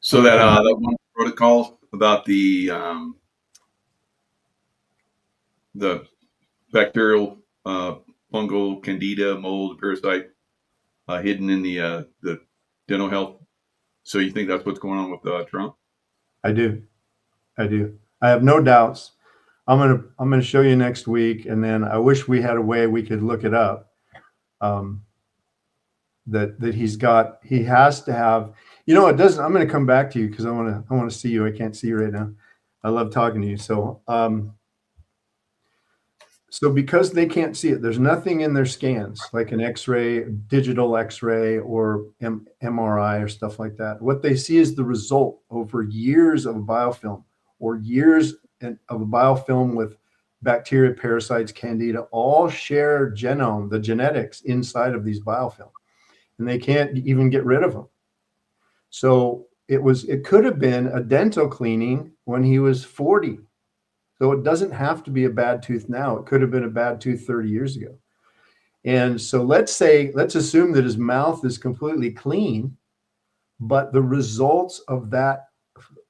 So that one protocol about the bacterial, fungal, candida, mold, parasite hidden in the dental health. So you think that's what's going on with Trump? I do. I have no doubts. I'm gonna show you next week, and then I wish we had a way we could look it up. That he has to have. It doesn't. I'm going to come back to you because I want to see you. I can't see you right now. I love talking to you. So because they can't see it, there's nothing in their scans like an X-ray, digital X-ray, or MRI or stuff like that. What they see is the result over years of biofilm or years of a biofilm with bacteria, parasites, candida, all share genome, the genetics inside of these biofilms, and they can't even get rid of them. So it could have been a dental cleaning when he was 40. So it doesn't have to be a bad tooth now. It could have been a bad tooth 30 years ago. And so let's assume that his mouth is completely clean, but the results of that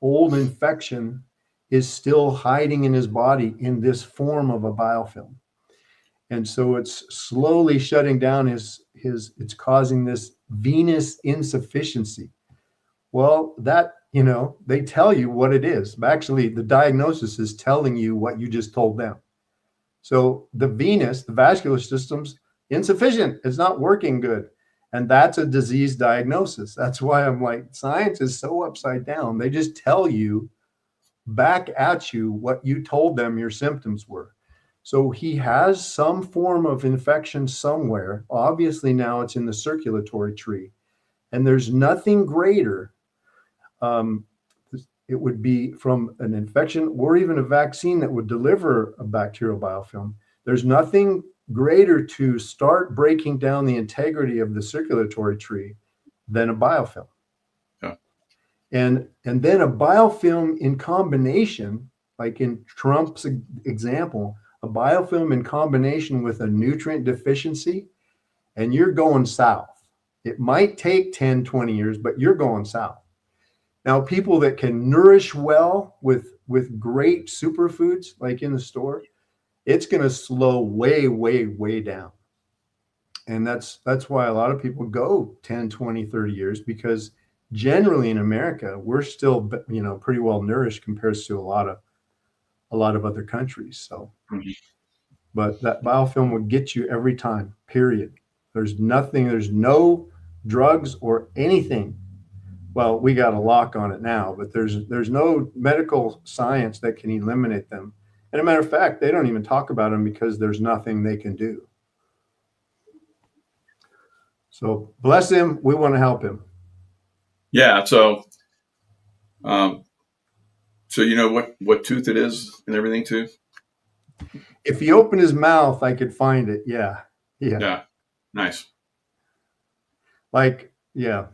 old infection is still hiding in his body in this form of a biofilm. And so it's slowly shutting down it's causing this venous insufficiency. Well, that, they tell you what it is. Actually, the diagnosis is telling you what you just told them. So the vascular system's insufficient. It's not working good. And that's a disease diagnosis. That's why I'm like, science is so upside down. They just tell you back at you what you told them your symptoms were. So he has some form of infection somewhere. Obviously, now it's in the circulatory tree. And there's nothing greater. It would be from an infection or even a vaccine that would deliver a bacterial biofilm. There's nothing greater to start breaking down the integrity of the circulatory tree than a biofilm. Yeah. And then a biofilm in combination, like in Trump's example, a biofilm in combination with a nutrient deficiency, and you're going south. It might take 10, 20 years, but you're going south. Now, people that can nourish well with great superfoods, like in the store, it's going to slow way, way, way down. And that's why a lot of people go 10, 20, 30 years, because generally in America, we're still, pretty well nourished compared to a lot of other countries. So, but that biofilm would get you every time, period. There's no drugs or anything. Well, we got a lock on it now, but there's no medical science that can eliminate them. And a matter of fact, they don't even talk about them because there's nothing they can do. So bless him. We want to help him. Yeah. So, you know what tooth it is and everything too? If he opened his mouth, I could find it. Yeah. Nice. Like, yeah.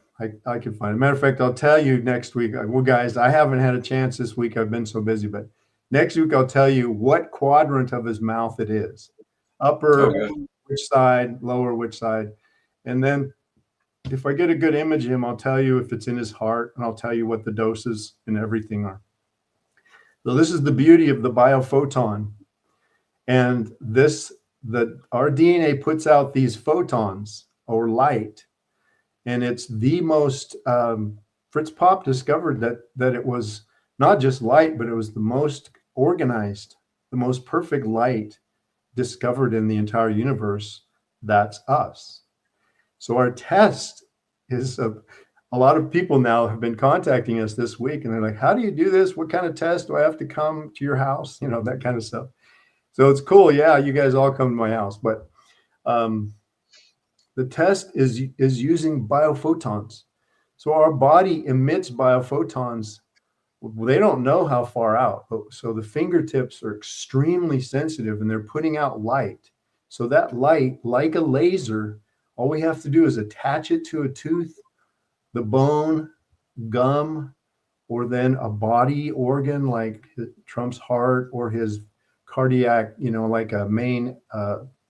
I can find it. Matter of fact, I'll tell you next week. Well, guys, I haven't had a chance this week. I've been so busy, but next week I'll tell you what quadrant of his mouth it is. Upper, which side, lower, which side. And then if I get a good image of him, I'll tell you if it's in his heart, and I'll tell you what the doses and everything are. So this is the beauty of the biophoton. And our DNA puts out these photons or light. And it's the most, Fritz Popp discovered that it was not just light, but it was the most organized, the most perfect light discovered in the entire universe. That's us. So our test is, a lot of people now have been contacting us this week, and they're like, how do you do this? What kind of test? Do I have to come to your house? That kind of stuff. So it's cool. Yeah, you guys all come to my house. But the test is using biophotons. So our body emits biophotons. They don't know how far out. So the fingertips are extremely sensitive, and they're putting out light. So that light, like a laser, all we have to do is attach it to a tooth, the bone, gum, or then a body organ like Trump's heart or his cardiac, like a main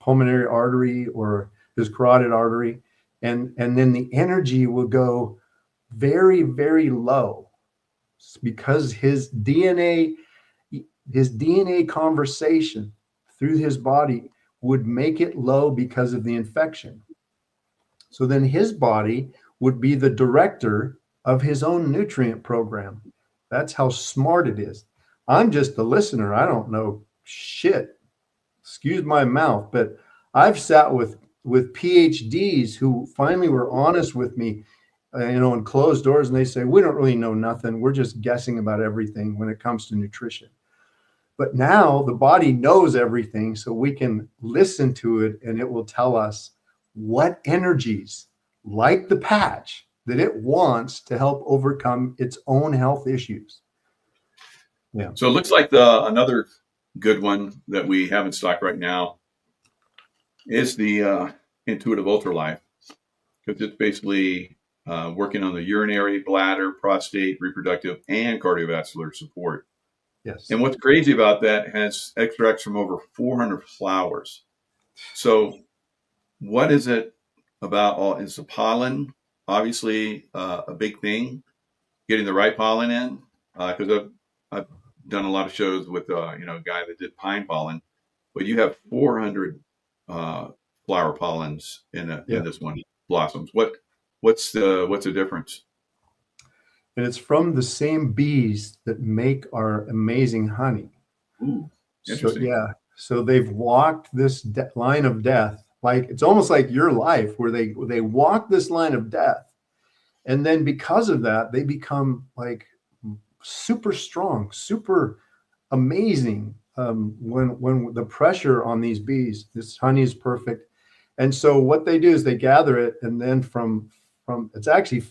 pulmonary artery or his carotid artery, and then the energy will go very, very low because his DNA conversation through his body would make it low because of the infection. So then his body would be the director of his own nutrient program. That's how smart it is. I'm just a listener. I don't know shit. Excuse my mouth, but I've sat with PhDs who finally were honest with me, in closed doors, and they say, we don't really know nothing. We're just guessing about everything when it comes to nutrition. But now the body knows everything, so we can listen to it, and it will tell us what energies, like the patch, that it wants to help overcome its own health issues. Yeah. So it looks like another good one that we have in stock right now is the Intuitive Ultralife, because it's basically working on the urinary, bladder, prostate, reproductive, and cardiovascular support. Yes. And what's crazy about that, it has extracts from over 400 flowers. So what is it about all? Is the pollen obviously a big thing? Getting the right pollen in, because I've done a lot of shows with a guy that did pine pollen, but you have 400 flower pollens in this one blossoms. What's the difference? And it's from the same bees that make our amazing honey. Ooh, So interesting. yeah, so they've walked this line of death, like it's almost like your life, where they walk this line of death, and then because of that, they become like super strong, super amazing. When the pressure on these bees, this honey is perfect, and so what they do is they gather it, and then from it's actually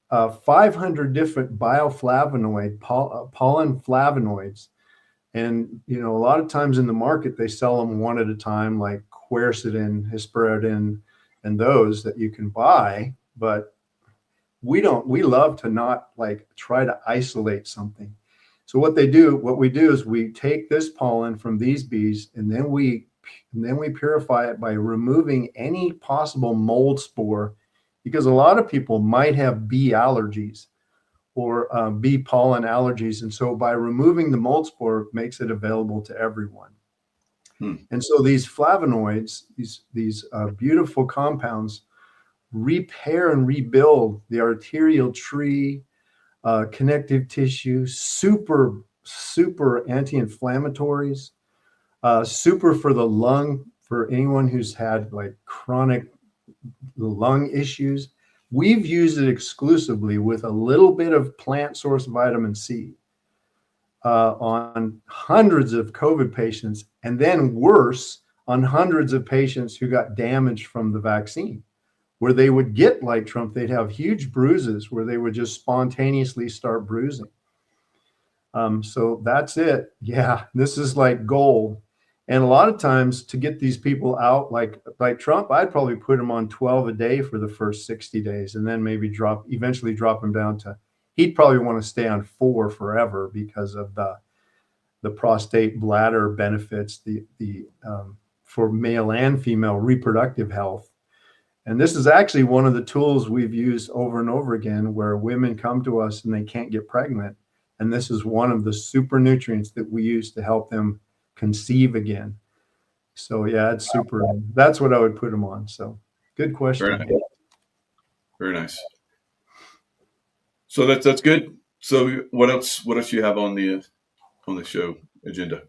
500 different bioflavonoid pollen flavonoids. And, a lot of times in the market, they sell them one at a time, like quercetin, hesperidin, and those that you can buy. But we love to not like try to isolate something. So what we do is we take this pollen from these bees, and then we purify it by removing any possible mold spore, because a lot of people might have bee allergies or bee pollen allergies. And so by removing the mold spore makes it available to everyone. And so these flavonoids, these beautiful compounds, repair and rebuild the arterial tree, connective tissue, super anti-inflammatories, super for the lung, for anyone who's had like chronic lung issues. We've used it exclusively with a little bit of plant source vitamin C on hundreds of COVID patients, and then worse, on hundreds of patients who got damaged from the vaccine, where they would get like Trump, they'd have huge bruises where they would just spontaneously start bruising. So that's it. Yeah, this is like gold. And a lot of times to get these people out, like Trump, I'd probably put him on 12 a day for the first 60 days, and then maybe eventually drop him down to, he'd probably want to stay on 4 forever because of the prostate bladder benefits, for male and female reproductive health. And this is actually one of the tools we've used over and over again, where women come to us and they can't get pregnant. And this is one of the super nutrients that we use to help them conceive again. So yeah, it's super. That's what I would put them on. So good question. Very nice. Very nice. So that's good. So what else do you have on the show agenda?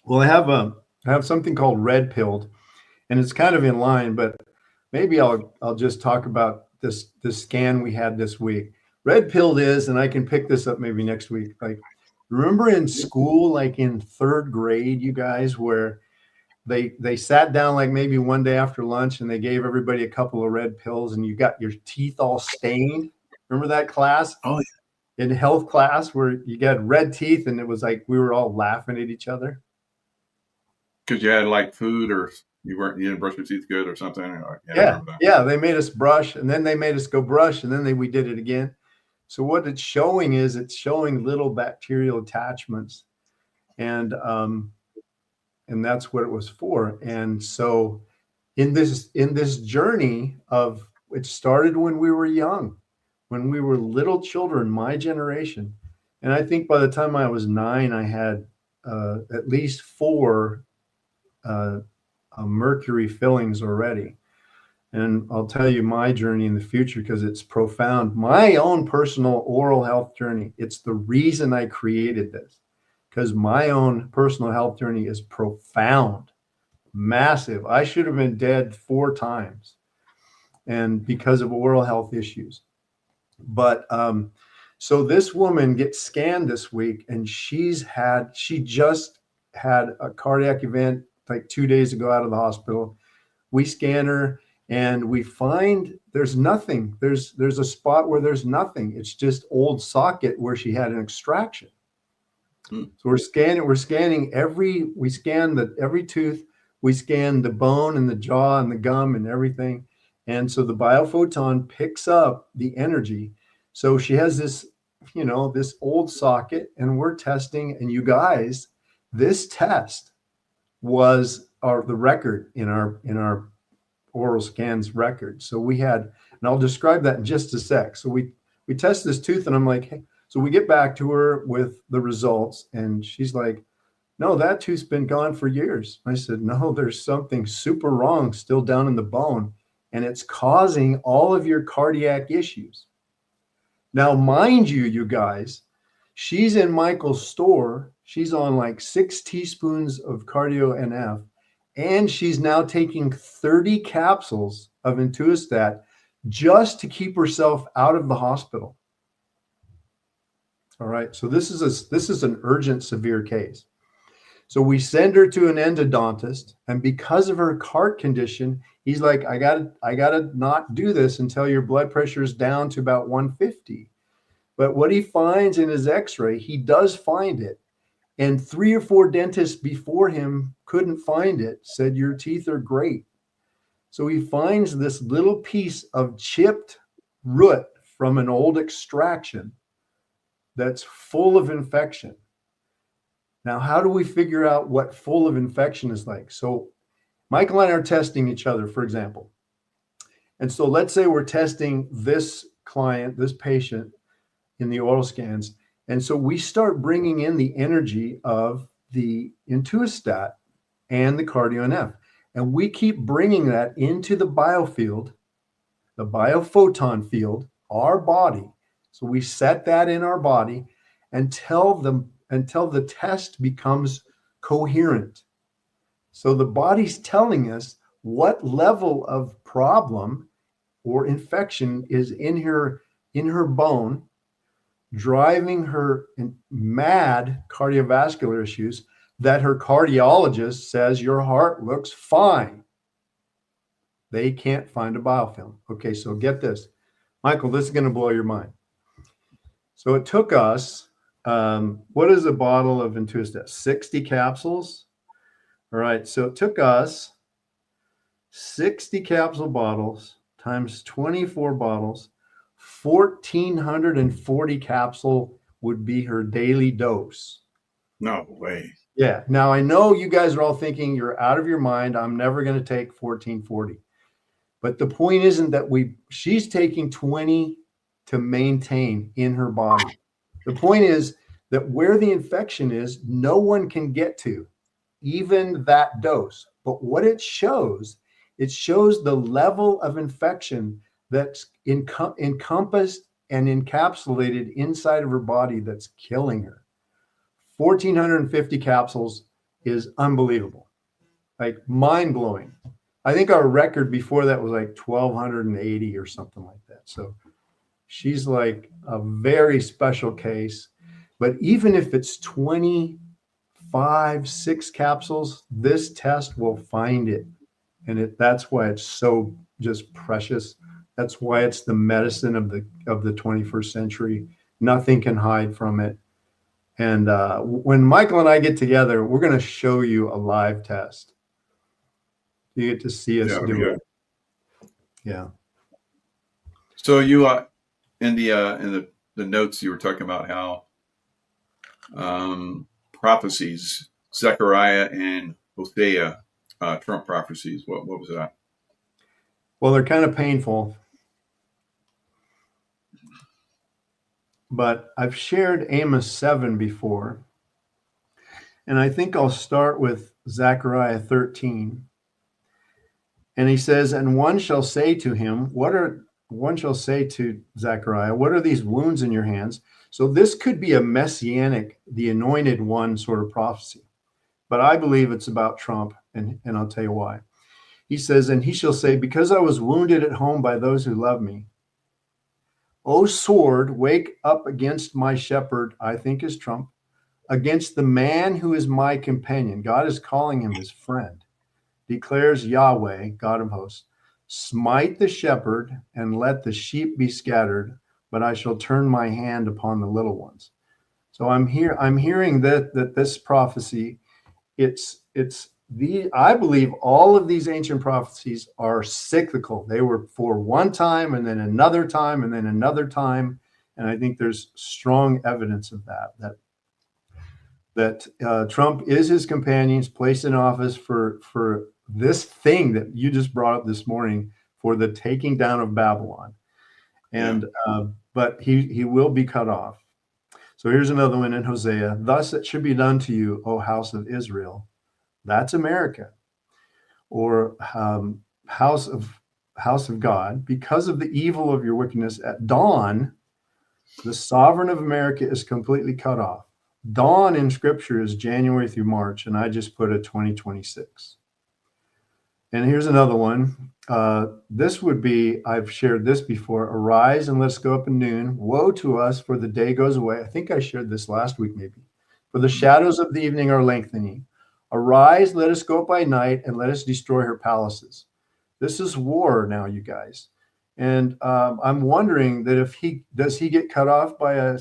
Well, I have something called Red Pilled, and it's kind of in line, but maybe I'll just talk about this scan we had this week. Red Pilled is, and I can pick this up maybe next week, like, remember in school, like in 3rd grade, you guys, where they sat down like maybe one day after lunch and they gave everybody a couple of red pills and you got your teeth all stained? Remember that class? Oh, yeah. In health class, where you got red teeth and it was like we were all laughing at each other? Because you had like food, or you didn't brush your teeth good or something? Yeah, they made us brush, and then they made us go brush, and then we did it again. So what it's showing is it's showing little bacterial attachments, and that's what it was for. And so in this journey of, it started when we were young, when we were little children, my generation. And I think by the time I was 9, I had at least 4 mercury fillings already. And I'll tell you my journey in the future, because it's profound. My own personal oral health journey. It's the reason I created this, because my own personal health journey is profound, massive. I should have been dead 4 times, and because of oral health issues. But so this woman gets scanned this week, and she just had a cardiac event like 2 days ago out of the hospital. We scan her, And we find there's nothing. There's a spot where there's nothing. It's just old socket where she had an extraction. So we're scanning every tooth, we scan the bone and the jaw and the gum and everything. And so the biophoton picks up the energy. So she has this, this old socket, and we're testing. And you guys, this test was the record in our oral scans record. So we had, and I'll describe that in just a sec. So we test this tooth, and I'm like, hey, so we get back to her with the results, and she's like, no, that tooth's been gone for years. I said, no, there's something super wrong still down in the bone, and it's causing all of your cardiac issues. Now, mind you, you guys, she's in Michael's store. She's on like 6 teaspoons of cardio NF, and she's now taking 30 capsules of Intuistat just to keep herself out of the hospital. All right. So this is an urgent, severe case. So we send her to an endodontist, and because of her heart condition, he's like, I gotta not do this until your blood pressure is down to about 150. But what he finds in his x-ray, he does find it. And 3 or 4 dentists before him couldn't find it, said your teeth are great. So he finds this little piece of chipped root from an old extraction that's full of infection. Now, how do we figure out what full of infection is like? So Michael and I are testing each other, for example. And so let's say we're testing this client, this patient in the oral scans. And so we start bringing in the energy of the Intuistat and the cardio NF. And we keep bringing that into the biofield, the biophoton field, our body. So we set that in our body until the test becomes coherent. So the body's telling us what level of problem or infection is in her bone, driving her mad cardiovascular issues, that her cardiologist says your heart looks fine. They can't find a biofilm. Okay, so get this. Michael, this is going to blow your mind. So it took us, what is a bottle of Intuistat? 60 capsules. All right, so it took us 60 capsule bottles times 24 bottles. 1,440 capsule would be her daily dose. No way. Yeah. Now, I know you guys are all thinking you're out of your mind. I'm never going to take 1,440. But the point isn't that she's taking 20 to maintain in her body. The point is that where the infection is, no one can get to, even that dose. But what it shows the level of infection that's encompassed and encapsulated inside of her body that's killing her. 1,450 capsules is unbelievable, like mind-blowing. I think our record before that was like 1,280 or something like that. So she's like a very special case. But even if it's 25, 6 capsules, this test will find it. And that's why it's so just precious. That's why it's the medicine of the 21st century. Nothing can hide from it. And when Michael and I get together, we're going to show you a live test. You get to see us do it. Yeah. So you in the notes you were talking about how prophecies, Zechariah and Hosea, Trump prophecies. What was that? Well, they're kind of painful. But I've shared Amos 7 before. And I think I'll start with Zechariah 13. And he says, and one shall say to Zechariah, what are these wounds in your hands? So this could be a messianic, the anointed one sort of prophecy. But I believe it's about Trump, and I'll tell you why. He says, and he shall say, because I was wounded at home by those who love me, O sword, wake up against my shepherd, I think is Trump, against the man who is my companion. God is calling him his friend, declares Yahweh, God of hosts. Smite the shepherd and let the sheep be scattered, but I shall turn my hand upon the little ones. So I'm hearing that this prophecy, I believe all of these ancient prophecies are cyclical. They were for one time and then another time and then another time. And I think there's strong evidence of that Trump is his companions placed in office for this thing that you just brought up this morning, for the taking down of Babylon. And but he will be cut off. So here's another one in Hosea. Thus it should be done to you, O house of Israel. That's America. Or house of God, because of the evil of your wickedness at dawn, the sovereign of America is completely cut off. Dawn in scripture is January through March, and I just put a 2026. And here's another one. This would be, I've shared this before. Arise and let's go up at noon. Woe to us, for the day goes away. I think I shared this last week, maybe. For the shadows of the evening are lengthening. Arise, let us go up by night, and let us destroy her palaces. This is war now, you guys. And I'm wondering that if does he get cut off by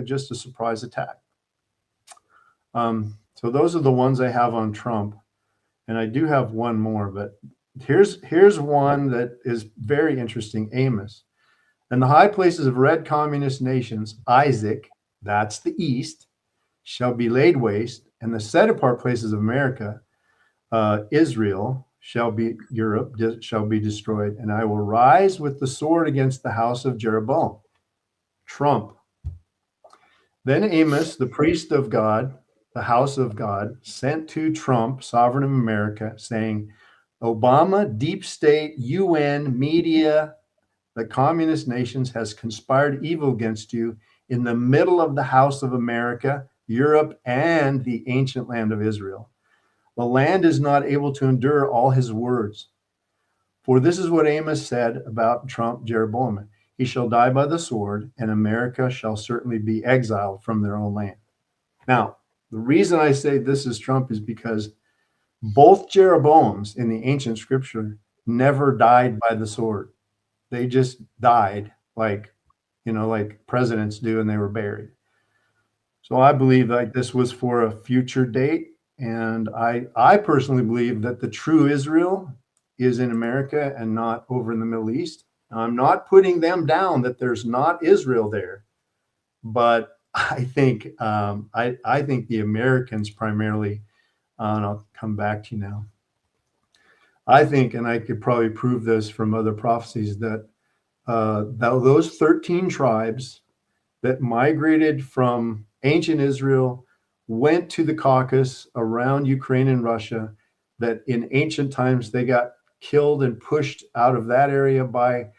just a surprise attack? So those are the ones I have on Trump. And I do have one more, but here's one that is very interesting. Amos. And the high places of red communist nations, Isaac, that's the east, shall be laid waste, and the set apart places of America, Israel, Europe shall be destroyed, and I will rise with the sword against the house of Jeroboam. Trump. Then Amos, the priest of God, the house of God, sent to Trump, sovereign of America, saying, Obama, deep state, UN, media, the communist nations has conspired evil against you in the middle of the house of America, Europe, and the ancient land of Israel. The land is not able to endure all his words. For this is what Amos said about Trump, Jeroboam. He shall die by the sword, and America shall certainly be exiled from their own land. Now, the reason I say this is Trump is because both Jeroboams in the ancient scripture never died by the sword. They just died like presidents do, and they were buried. So I believe this was for a future date. And I personally believe that the true Israel is in America and not over in the Middle East. Now, I'm not putting them down that there's not Israel there, but I think I think the Americans primarily, and I'll come back to you now. I think, and I could probably prove this from other prophecies, that those 13 tribes that migrated from ancient Israel went to the Caucasus around Ukraine and Russia, that in ancient times they got killed and pushed out of that area by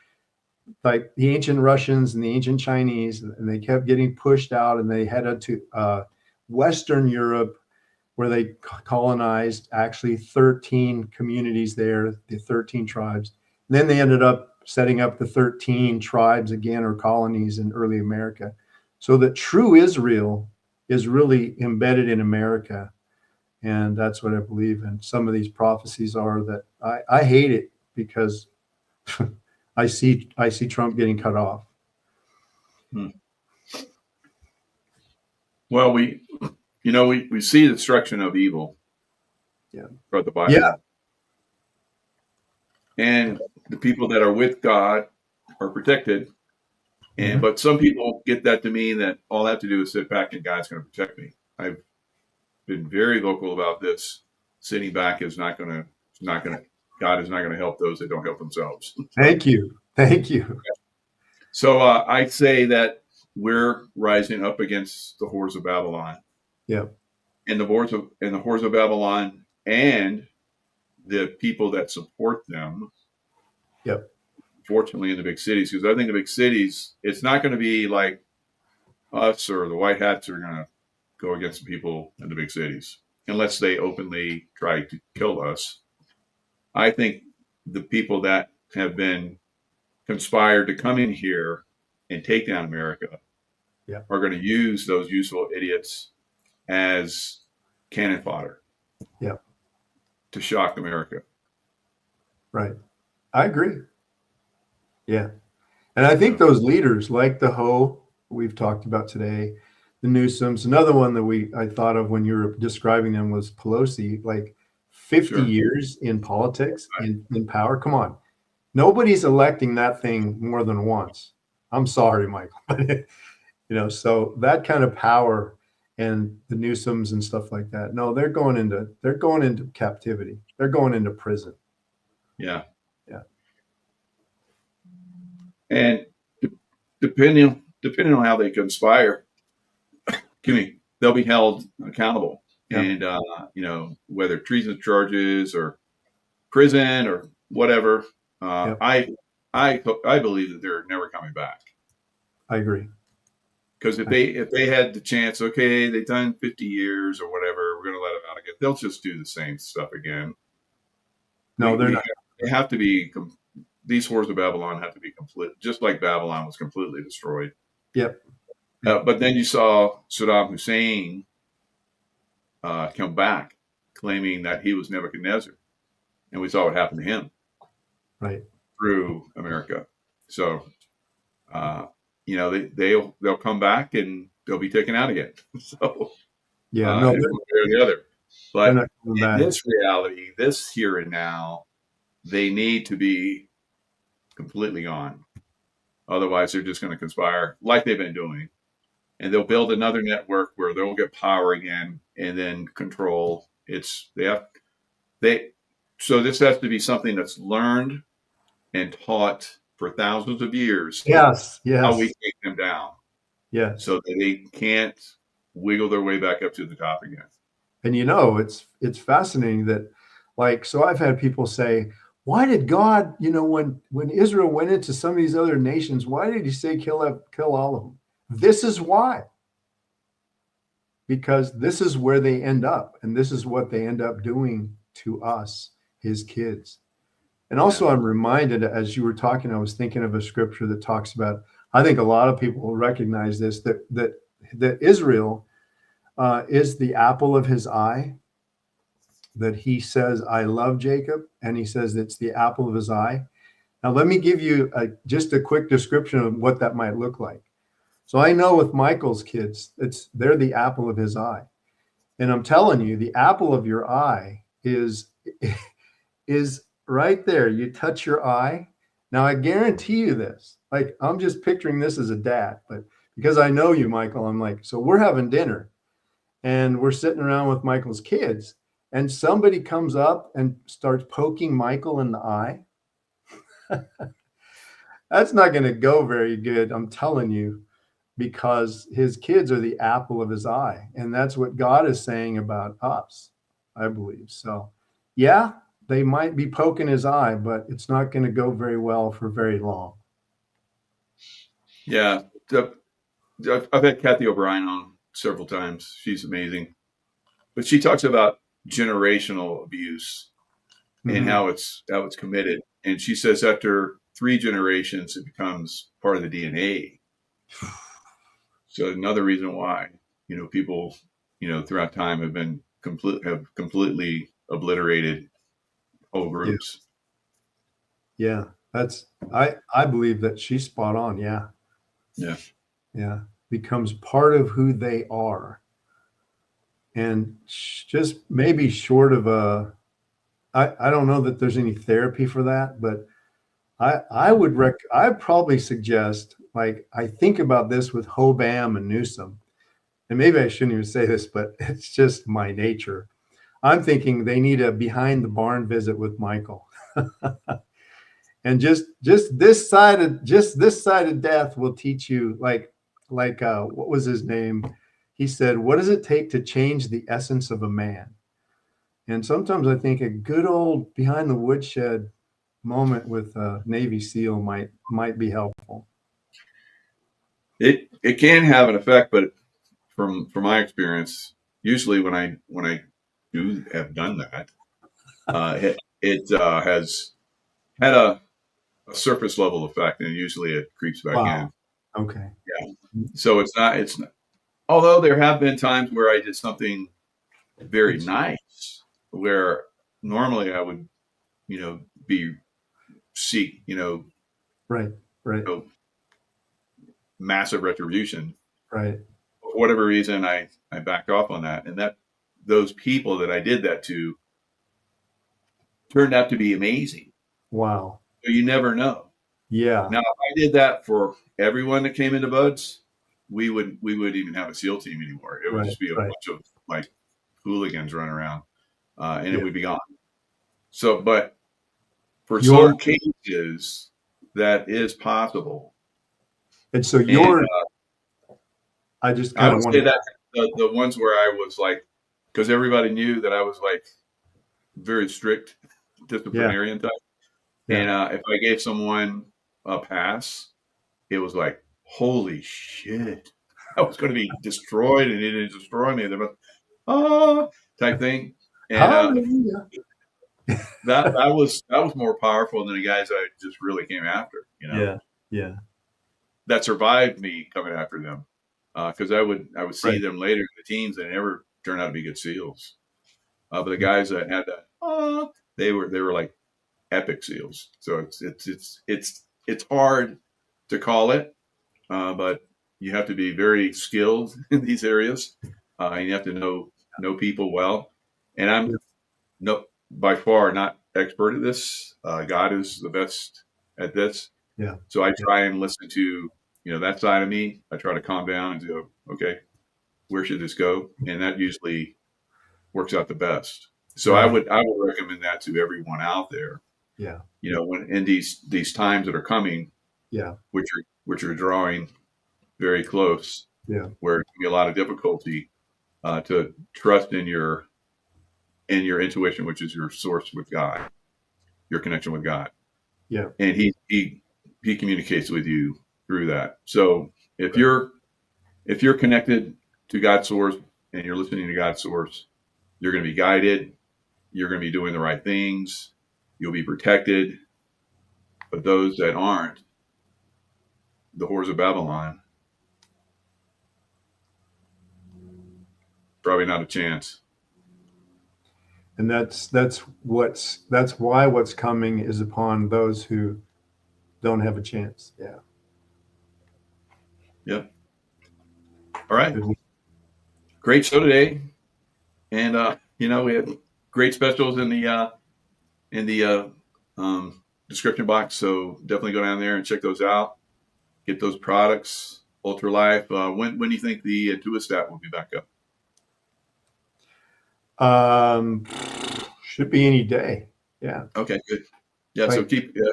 the ancient Russians and the ancient Chinese, and they kept getting pushed out, and they headed to Western Europe, where they colonized actually 13 communities there, the 13 tribes. And then they ended up setting up the 13 tribes again, or colonies in early America. So that true Israel is really embedded in America. And that's what I believe. And some of these prophecies are that I hate it because I see Trump getting cut off. Well, we see the destruction of evil. Yeah. Throughout the Bible. Yeah. And the people that are with God are protected. And but some people get that to mean that all I have to do is sit back and God's going to protect me. I've been very vocal about this. Sitting back is not going to. God is not going to help those that don't help themselves. Thank you. So I say that we're rising up against the whores of Babylon. Yeah. And the whores of Babylon and the people that support them. Yep. Fortunately, in the big cities, because I think the big cities, it's not going to be like us or the white hats are going to go against the people in the big cities unless they openly try to kill us. I think the people that have been conspired to come in here and take down America are going to use those useful idiots as cannon fodder to shock America. Right. I agree. Yeah. And I think those leaders like the Ho we've talked about today, the Newsoms, another one that I thought of when you were describing them was Pelosi, like 50 Sure. years in politics, in power. Come on. Nobody's electing that thing more than once. I'm sorry, Michael. So that kind of power and the Newsoms and stuff like that. No, they're going into captivity. They're going into prison. Yeah. Yeah. And depending on how they conspire, they'll be held accountable. Yeah. And whether treason charges or prison or whatever, I believe that they're never coming back. I agree. Because if they had the chance, okay, they've done 50 years or whatever, we're going to let them out again. They'll just do the same stuff again. No, they're not. They have to be. These whores of Babylon have to be complete, just like Babylon was completely destroyed. Yep. But then you saw Saddam Hussein come back, claiming that he was Nebuchadnezzar, and we saw what happened to him. Right. Through America. So, they'll come back and they'll be taken out again. So, yeah, one way or the other. But in this reality, this here and now, they need to be completely gone. Otherwise, they're just going to conspire like they've been doing. And they'll build another network where they'll get power again and then control. So this has to be something that's learned and taught for thousands of years. Yes. How we take them down. Yeah. So that they can't wiggle their way back up to the top again. And it's fascinating that, so I've had people say, why did God, when Israel went into some of these other nations, why did he say kill all of them? This is why. Because this is where they end up, and this is what they end up doing to us, his kids. And also, I'm reminded, as you were talking, I was thinking of a scripture that talks about, I think a lot of people will recognize this, that Israel is the apple of his eye, that he says, I love Jacob, and he says it's the apple of his eye. Now, let me give you just a quick description of what that might look like. So I know with Michael's kids, they're the apple of his eye. And I'm telling you, the apple of your eye is right there. You touch your eye. Now, I guarantee you this. I'm just picturing this as a dad, but because I know you, Michael, I'm like, so we're having dinner and we're sitting around with Michael's kids, and somebody comes up and starts poking Michael in the eye. That's not going to go very good, I'm telling you, because his kids are the apple of his eye. And that's what God is saying about us, I believe. So, yeah, they might be poking his eye, but it's not going to go very well for very long. Yeah. I've had Kathy O'Brien on several times. She's amazing. But she talks about generational abuse and how it's committed. And she says after 3 generations, it becomes part of the DNA. So another reason why, people, throughout time have been completely obliterated whole groups. Yeah, I believe that she's spot on. Yeah. Yeah. Yeah. Becomes part of who they are. And just maybe short of I don't know that there's any therapy for that, but I'd probably suggest, I think about this with Hobam and Newsom, and maybe I shouldn't even say this, but it's just my nature. I'm thinking they need a behind the barn visit with Michael. And just this side of death will teach you, what was his name? He said, what does it take to change the essence of a man? And sometimes I think a good old behind the woodshed moment with a Navy SEAL might be helpful. It can have an effect, but from my experience, usually when I do have done that, it has had a surface level effect, and usually it creeps back in. Okay. Yeah. So it's not. Although there have been times where I did something very nice, where normally I would, be seek, Right. massive retribution. Right. For whatever reason, I backed off on that, and that those people that I did that to turned out to be amazing. Wow. So you never know. Yeah. Now, if I did that for everyone that came into Buds, we would even have a SEAL team anymore. It would just be a bunch of like hooligans running around, and it would be gone. So, but for some cases, that is possible. And so I just I kind would of want say that the ones where I was like, because everybody knew that I was like very strict disciplinarian type. And if I gave someone a pass, it was like, holy shit, I was going to be destroyed, and it didn't destroy me. They're type thing. And that was more powerful than the guys I just really came after. Yeah. That survived me coming after them, because I would see them later in the teams. They never turned out to be good SEALs. But the guys that had that, they were like epic SEALs. So it's hard to call it, but you have to be very skilled in these areas, and you have to know people well. And I'm by far not expert at this. God is the best at this. Yeah. So I try and listen to that side of me. I try to calm down and go, okay, where should this go? And that usually works out the best. So I would recommend that to everyone out there. Yeah. When in these times that are coming, which are drawing very close, where it can be a lot of difficulty to trust in your intuition, which is your source with God, your connection with God. Yeah. And he communicates with you through that. So if you're connected to God's source and you're listening to God's source, you're going to be guided. You're going to be doing the right things. You'll be protected. But those that aren't, the whores of Babylon, probably not a chance. And that's why what's coming is upon those who don't have a chance. Yeah. Yep. All right. Great show today. And we had great specials in the description box. So definitely go down there and check those out. Get those products. Ultralife. When do you think the Intuistat will be back up? Should be any day. Yeah. Okay, good. Yeah. So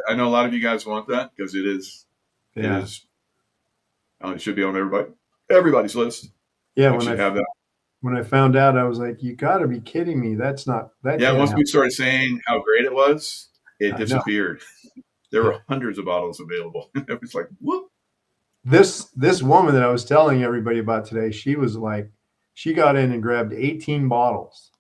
I know a lot of you guys want that because it is. It should be on everybody's list. Yeah. When I found out, I was like, you got to be kidding me. That's not that. Yeah. Once we started saying how great it was, it disappeared. There were hundreds of bottles available. It was like, whoop. This woman that I was telling everybody about today, she was like, she got in and grabbed 18 bottles.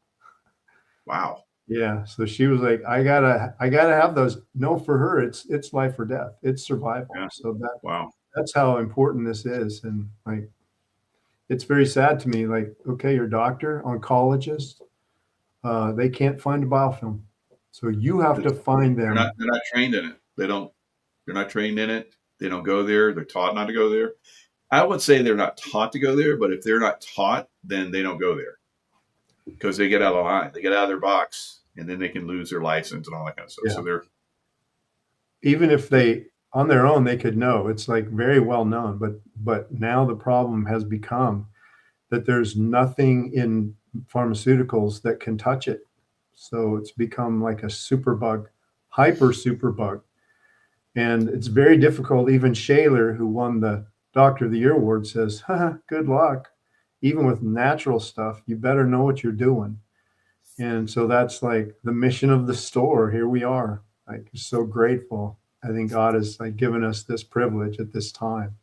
Wow. Yeah. So she was like, I gotta have those. No, for her, it's life or death. It's survival. Yeah. So wow. That's how important this is. And like, it's very sad to me. Like, okay, your doctor, oncologist, they can't find a biofilm. So you have to find them. They're not trained in it. They're not trained in it. They don't go there. They're taught not to go there. I would say they're not taught to go there, but if they're not taught, then they don't go there because they get out of line. They get out of their box, and then they can lose their license and all that kind of stuff. Yeah. So they're even if they on their own they could know. It's like very well known, but now the problem has become that there's nothing in pharmaceuticals that can touch it. So it's become like a superbug, hyper superbug. And it's very difficult. Even Shaler, who won the Doctor of the Year award, says, good luck. Even with natural stuff, you better know what you're doing. And so that's like the mission of the store. Here we are. Like, so grateful. I think God has like given us this privilege at this time.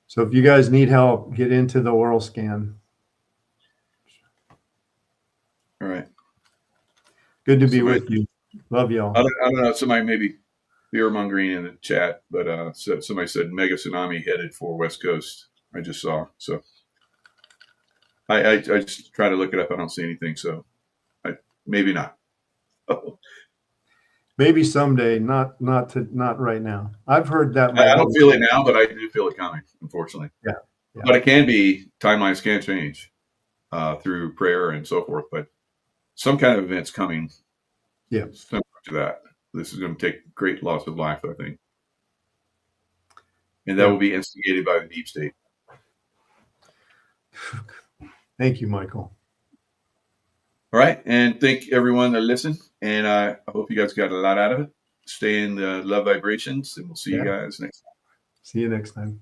So if you guys need help, get into the oral scan. all right. Good to be with you. Love y'all. I don't know. Somebody maybe fear mongering in the chat, but somebody said mega tsunami headed for West Coast. I just saw. So I just try to look it up. I don't see anything. So maybe not. Maybe someday, not right now. I've heard that. I don't feel it now, but I do feel it coming, unfortunately. Yeah. But it can be, timelines can change through prayer and so forth. But some kind of event's coming. Yeah. Similar to that. This is going to take great loss of life, I think. And that will be instigated by the deep state. Thank you, Michael. All right. And thank everyone that listened. And I hope you guys got a lot out of it. Stay in the love vibrations, and we'll see you guys next time. See you next time.